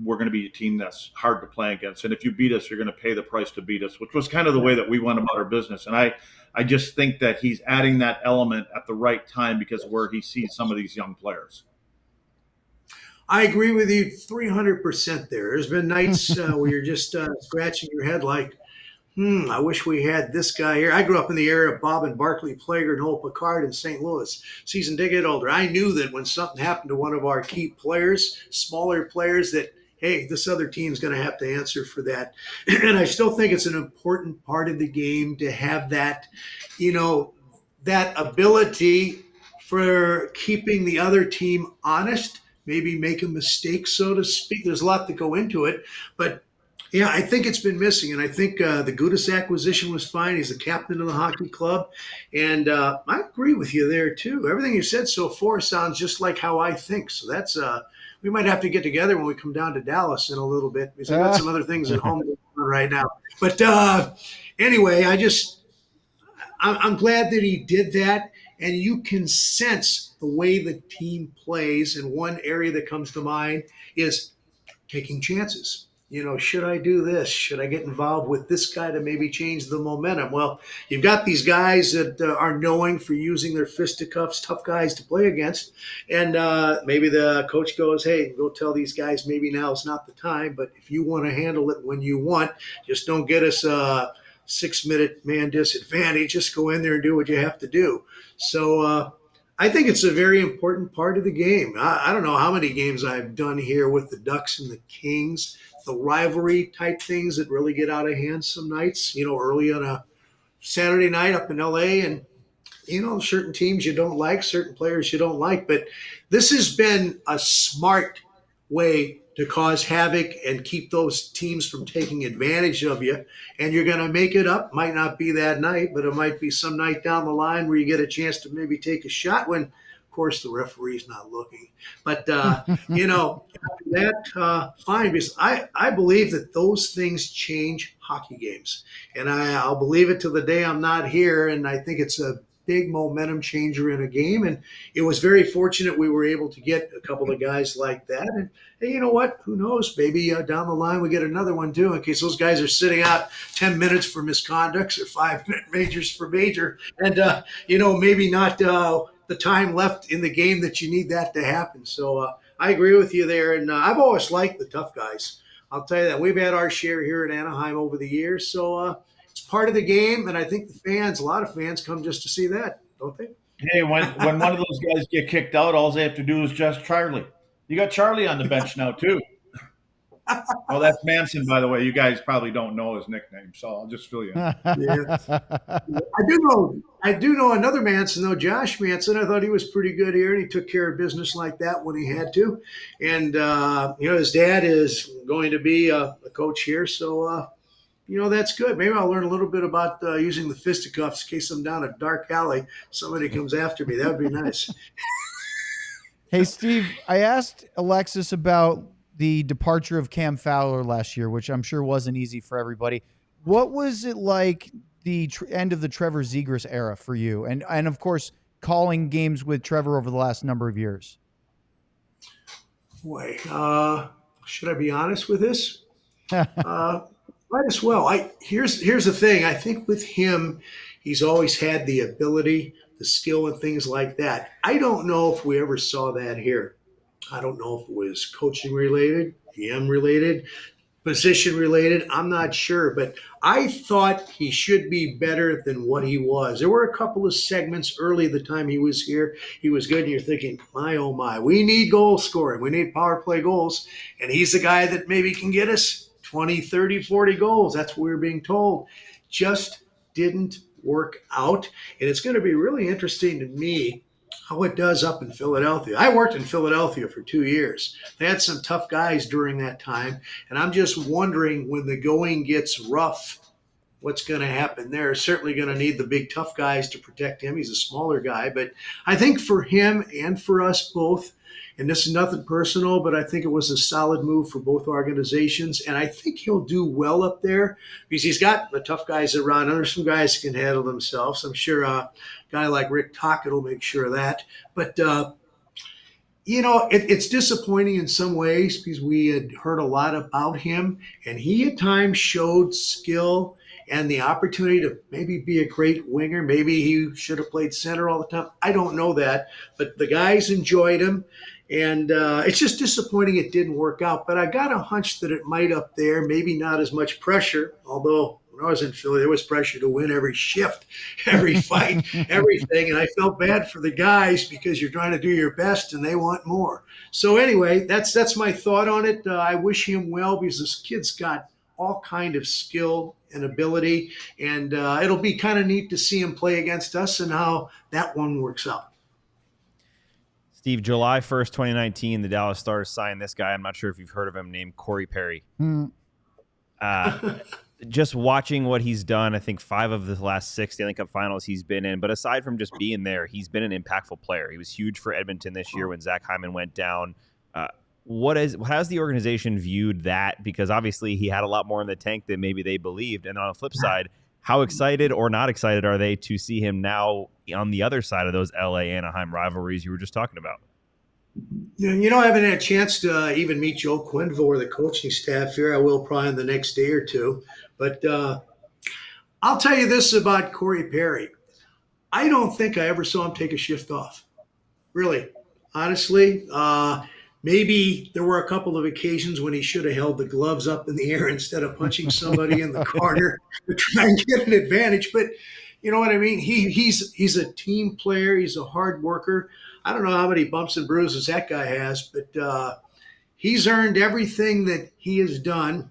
we're going to be a team that's hard to play against. And if you beat us, you're going to pay the price to beat us, which was kind of the way that we went about our business. And I just think that he's adding that element at the right time because of where he sees some of these young players. I agree with you 300% there. There's been nights where you're just scratching your head like, I wish we had this guy here. I grew up in the era of Bob and Barclay Plager, Noel Picard in St. Louis, season ticket holder. I knew that when something happened to one of our key players, smaller players, that, hey, this other team's going to have to answer for that. And I still think it's an important part of the game to have that, that ability for keeping the other team honest, maybe make a mistake, so to speak. There's a lot to go into it, but yeah, I think it's been missing, and I think the Gudas acquisition was fine. He's the captain of the hockey club, and I agree with you there too. Everything you said so far sounds just like how I think. So that's we might have to get together when we come down to Dallas in a little bit because I got some other things at home right now. But anyway, I'm glad that he did that, and you can sense the way the team plays. And one area that comes to mind is taking chances. Should I do this? Should I get involved with this guy to maybe change the momentum? Well, you've got these guys that are known for using their fisticuffs, tough guys to play against. And maybe the coach goes, hey, go tell these guys maybe now is not the time. But if you want to handle it when you want, just don't get us a 6-minute man disadvantage. Just go in there and do what you have to do. So I think it's a very important part of the game. I don't know how many games I've done here with the Ducks and the Kings, the rivalry type things that really get out of hand some nights, early on a Saturday night up in LA, and, certain teams you don't like, certain players you don't like. But this has been a smart way to cause havoc and keep those teams from taking advantage of you. And you're going to make it up. Might not be that night, but it might be some night down the line where you get a chance to maybe take a shot when, of course, the referee's not looking. But, after that, fine. Because I believe that those things change hockey games. And I'll believe it till the day I'm not here. And I think it's a big momentum changer in a game. And it was very fortunate we were able to get a couple of guys like that. And hey, you know what? Who knows? Maybe down the line we get another one too, in case those guys are sitting out 10 minutes for misconducts or 5-minute majors for major. And, maybe not the time left in the game that you need that to happen. So I agree with you there. And I've always liked the tough guys. I'll tell you that. We've had our share here at Anaheim over the years. So it's part of the game. And I think a lot of fans come just to see that, don't they? Hey, when one of those guys get kicked out, all they have to do is just Charlie. You got Charlie on the bench now, too. Oh, that's Manson, by the way. You guys probably don't know his nickname, so I'll just fill you in. Yeah. I do know another Manson, though, Josh Manson. I thought he was pretty good here, and he took care of business like that when he had to. And, his dad is going to be a coach here, so, that's good. Maybe I'll learn a little bit about using the fisticuffs in case I'm down a dark alley. Somebody comes after me. That would be nice. Hey, Steve, I asked Alexis about the departure of Cam Fowler last year, which I'm sure wasn't easy for everybody. What was it like the end of the Trevor Zegras era for you? And of course, calling games with Trevor over the last number of years. Boy, should I be honest with this? Might as well. Here's the thing. I think with him, he's always had the ability, the skill, and things like that. I don't know if we ever saw that here. I don't know if it was coaching related, GM related, position related. I'm not sure, but I thought he should be better than what he was. There were a couple of segments early the time he was here. He was good, and you're thinking, my, oh my, we need goal scoring. We need power play goals, and he's the guy that maybe can get us 20, 30, 40 goals. That's what we were being told. Just didn't work out, and it's going to be really interesting to me how it does up in Philadelphia. I worked in Philadelphia for 2 years. They had some tough guys during that time, and I'm just wondering when the going gets rough, what's going to happen there. Certainly going to need the big tough guys to protect him. He's a smaller guy, but I think for him and for us both, and this is nothing personal, but I think it was a solid move for both organizations, and I think he'll do well up there because he's got the tough guys around. There's some guys who can handle themselves. I'm sure a guy like Rick Tocchet will make sure of that. But, it's disappointing in some ways because we had heard a lot about him, and he at times showed skill and the opportunity to maybe be a great winger. Maybe he should have played center all the time. I don't know that, but the guys enjoyed him. And it's just disappointing it didn't work out. But I got a hunch that it might up there, maybe not as much pressure, although when I was in Philly, there was pressure to win every shift, every fight, everything. And I felt bad for the guys because you're trying to do your best and they want more. So anyway, that's my thought on it. I wish him well because this kid's got all kind of skill and ability. And it'll be kind of neat to see him play against us and how that one works out. Steve, July 1st, 2019, the Dallas Stars signed this guy. I'm not sure if you've heard of him, named Corey Perry. Just watching what he's done, I think 5 of the last 6 Stanley Cup finals he's been in. But aside from just being there, he's been an impactful player. He was huge for Edmonton this year when Zach Hyman went down. How's the organization viewed that? Because obviously he had a lot more in the tank than maybe they believed. And on the flip side, how excited or not excited are they to see him now on the other side of those LA-Anaheim rivalries you were just talking about? I haven't had a chance to even meet Joel Quenneville or the coaching staff here. I will probably in the next day or two. But I'll tell you this about Corey Perry. I don't think I ever saw him take a shift off. Really, honestly. Maybe there were a couple of occasions when he should have held the gloves up in the air instead of punching somebody in the corner to try and get an advantage. But you know what I mean? He's a team player. He's a hard worker. I don't know how many bumps and bruises that guy has, but he's earned everything that he has done.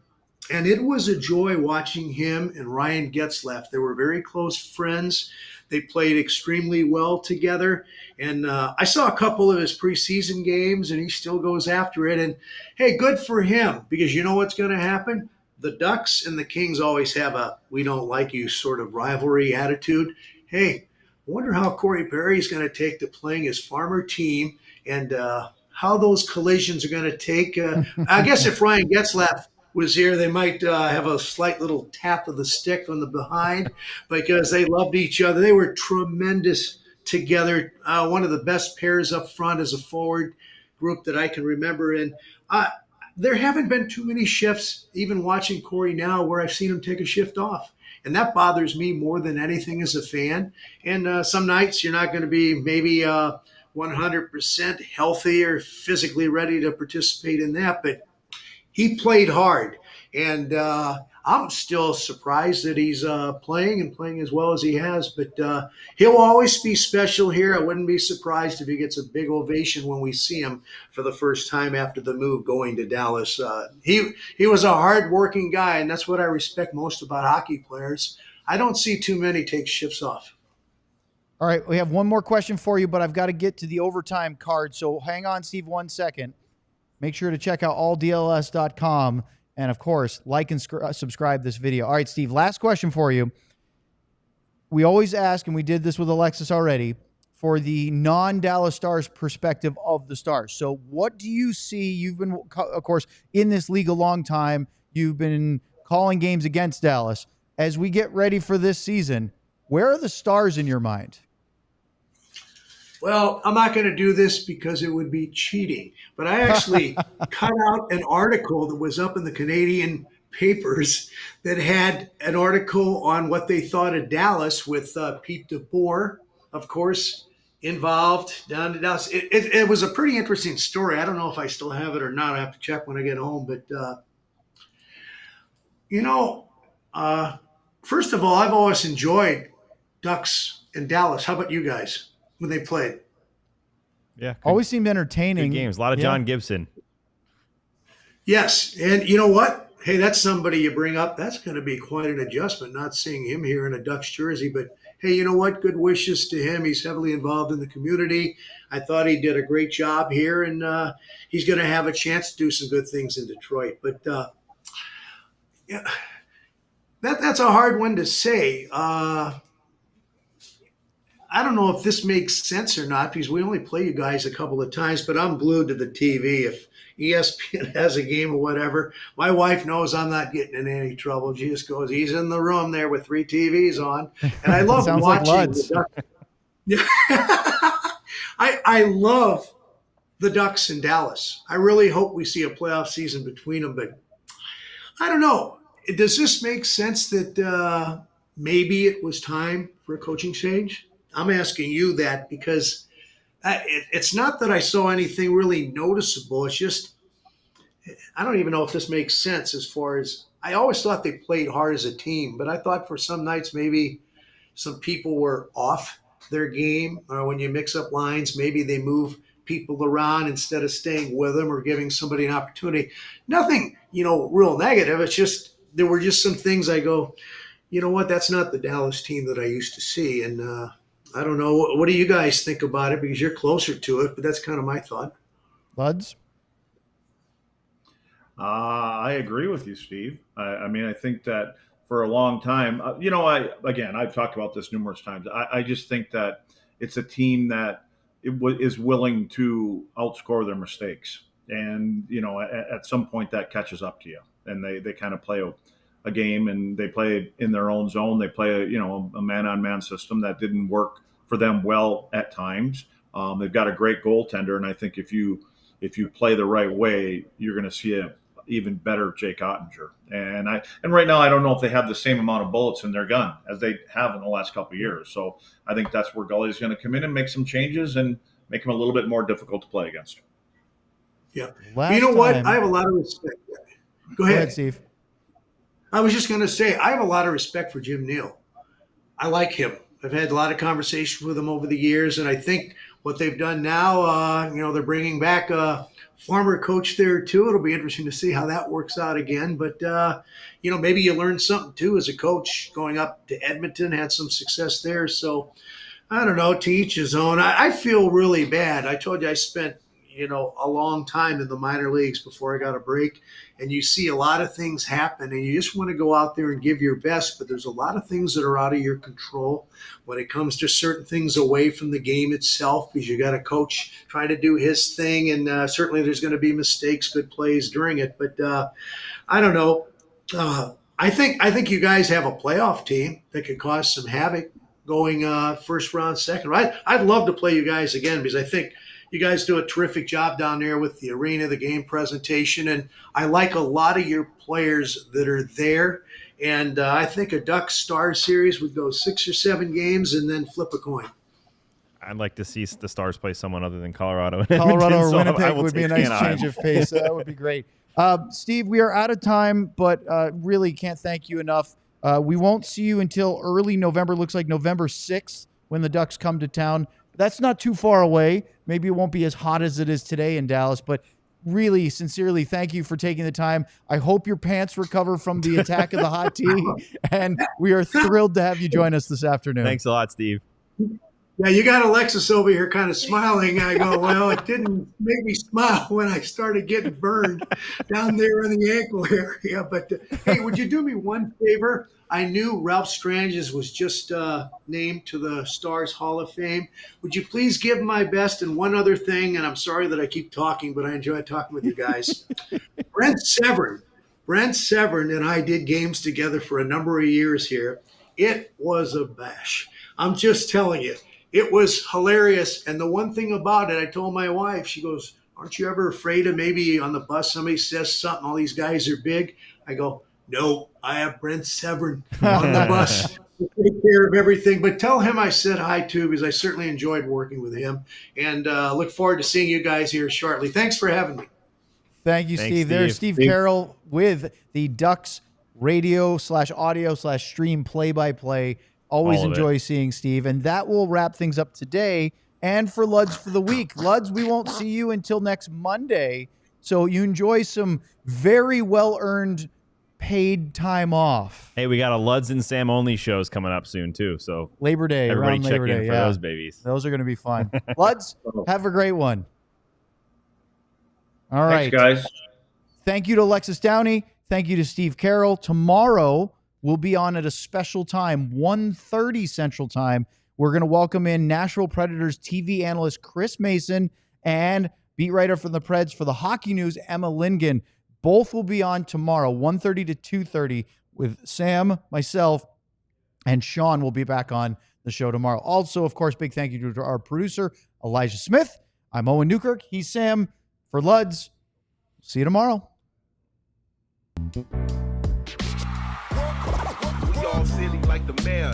And it was a joy watching him and Ryan Getzlaf. They were very close friends. They played extremely well together. And I saw a couple of his preseason games, and he still goes after it. And, hey, good for him, because you know what's going to happen? The Ducks and the Kings always have a we don't like you sort of rivalry attitude. Hey, I wonder how Corey Perry is going to take to playing his farmer team and how those collisions are going to take. I guess if Ryan Getzlaf was here, they might have a slight little tap of the stick on the behind because they loved each other. They were tremendous together. One of the best pairs up front as a forward group that I can remember. And there haven't been too many shifts, even watching Corey now, where I've seen him take a shift off. And that bothers me more than anything as a fan. And some nights you're not going to be maybe 100% healthy or physically ready to participate in that. But he played hard. And I'm still surprised that he's playing as well as he has. But he'll always be special here. I wouldn't be surprised if he gets a big ovation when we see him for the first time after the move going to Dallas. He was a hard-working guy, and that's what I respect most about hockey players. I don't see too many take shifts off. All right, we have one more question for you, but I've got to get to the overtime card. So hang on, Steve, 1 second. Make sure to check out alldlls.com. And, of course, like and subscribe this video. All right, Steve, last question for you. We always ask, and we did this with Alexis already, for the non-Dallas Stars perspective of the Stars. So what do you see? You've been, of course, in this league a long time. You've been calling games against Dallas. As we get ready for this season, where are the Stars in your mind? Well, I'm not going to do this because it would be cheating, but I actually cut out an article that was up in the Canadian papers that had an article on what they thought of Dallas with Pete DeBoer, of course, involved down to Dallas. It was a pretty interesting story. I don't know if I still have it or not. I have to check when I get home. But, first of all, I've always enjoyed Ducks and Dallas. How about you guys? When they played. Yeah. Always seemed entertaining. Good games. A lot of John Gibson. Yes. And you know what? Hey, that's somebody you bring up. That's going to be quite an adjustment, not seeing him here in a Ducks jersey. But, hey, you know what? Good wishes to him. He's heavily involved in the community. I thought he did a great job here, and he's going to have a chance to do some good things in Detroit. But, yeah, that's a hard one to say. I don't know if this makes sense or not because we only play you guys a couple of times, but I'm glued to the TV. If ESPN has a game or whatever, my wife knows I'm not getting in any trouble. She just goes, he's in the room there with 3 TVs on. And I love watching the Ducks. I love the Ducks in Dallas. I really hope we see a playoff season between them, but I don't know. Does this make sense that maybe it was time for a coaching change? I'm asking you that because it's not that I saw anything really noticeable. It's just I don't even know if this makes sense as far as I always thought they played hard as a team, but I thought for some nights maybe some people were off their game, or when you mix up lines, maybe they move people around instead of staying with them or giving somebody an opportunity. Nothing, real negative. It's just there were just some things I go, you know what, that's not the Dallas team that I used to see. And I don't know. What do you guys think about it? Because you're closer to it, but that's kind of my thought. Buds? I agree with you, Steve. I think that for a long time, I've talked about this numerous times. I just think that it's a team that is willing to outscore their mistakes. And, at some point that catches up to you. And they kind of play a game and they play in their own zone. They play a man-on-man system that didn't work for them well at times. They've got a great goaltender, and I think if you play the right way, you're going to see a even better Jake Ottinger. And right now I don't know if they have the same amount of bullets in their gun as they have in the last couple of years. So I think that's where Gully's going to come in and make some changes and make him a little bit more difficult to play against. Yeah. What? I have a lot of respect. Go ahead, Steve. I was just going to say, I have a lot of respect for Jim Neal. I like him. I've had a lot of conversations with him over the years, and I think what they've done now, they're bringing back a former coach there too. It'll be interesting to see how that works out again. But, maybe you learn something too as a coach going up to Edmonton, had some success there. So I don't know, to each his own. I feel really bad. I told you I spent, a long time in the minor leagues before I got a break. And you see a lot of things happen, and you just want to go out there and give your best. But there's a lot of things that are out of your control when it comes to certain things away from the game itself, because you got a coach trying to do his thing. And certainly there's going to be mistakes, good plays during it. But I don't know. I think you guys have a playoff team that could cause some havoc going first round, second round. I'd love to play you guys again, because I think you guys do a terrific job down there with the arena, the game presentation, and I like a lot of your players that are there. And I think a Ducks Star series would go 6 or 7 games and then flip a coin. I'd like to see the Stars play someone other than Colorado. Colorado or Winnipeg would be a nice change of pace. That would be great. Steve, we are out of time, but really can't thank you enough. We won't see you until early November. Looks like November 6th when the Ducks come to town. That's not too far away. Maybe it won't be as hot as it is today in Dallas, but really, sincerely, thank you for taking the time. I hope your pants recover from the attack of the hot tea, and we are thrilled to have you join us this afternoon. Thanks a lot, Steve. Yeah, you got Alexis over here kind of smiling. I go, well, it didn't make me smile when I started getting burned down there in the ankle area. But, hey, would you do me one favor? I knew Ralph Stranges was just named to the Stars Hall of Fame. Would you please give my best? And one other thing, and I'm sorry that I keep talking, but I enjoy talking with you guys. Brent Severin and I did games together for a number of years here. It was a bash. I'm just telling you. It was hilarious. And the one thing about it, I told my wife, she goes, aren't you ever afraid of maybe on the bus somebody says something, all these guys are big? I go, no, I have Brent Severin on the bus to take care of everything. But tell him I said hi too, because I certainly enjoyed working with him. And look forward to seeing you guys here shortly. Thanks for having me. Thank you, Thanks, Steve. There's Steve Carroll with the Ducks radio/audio/stream play-by-play. Always enjoy seeing Steve. And that will wrap things up today and for Luds for the week. Luds, we won't see you until next Monday. So you enjoy some very well-earned paid time off. Hey, we got a Luds and Sam only shows coming up soon, too. So Labor Day. everybody around check Labor in Day, for those babies. Those are going to be fun. Luds, have a great one. All right. Thanks, guys. Thank you to Alexis Downie. Thank you to Steve Carroll. Tomorrow, we'll be on at a special time, 1:30 Central Time. We're going to welcome in Nashville Predators TV analyst Chris Mason and beat writer from the Preds for the Hockey News, Emma Lingen. Both will be on tomorrow, 1:30 to 2:30, with Sam, myself, and Sean will be back on the show tomorrow. Also, of course, big thank you to our producer, Elijah Smith. I'm Owen Newkirk. He's Sam. For Luds, see you tomorrow. We all silly like the mayor.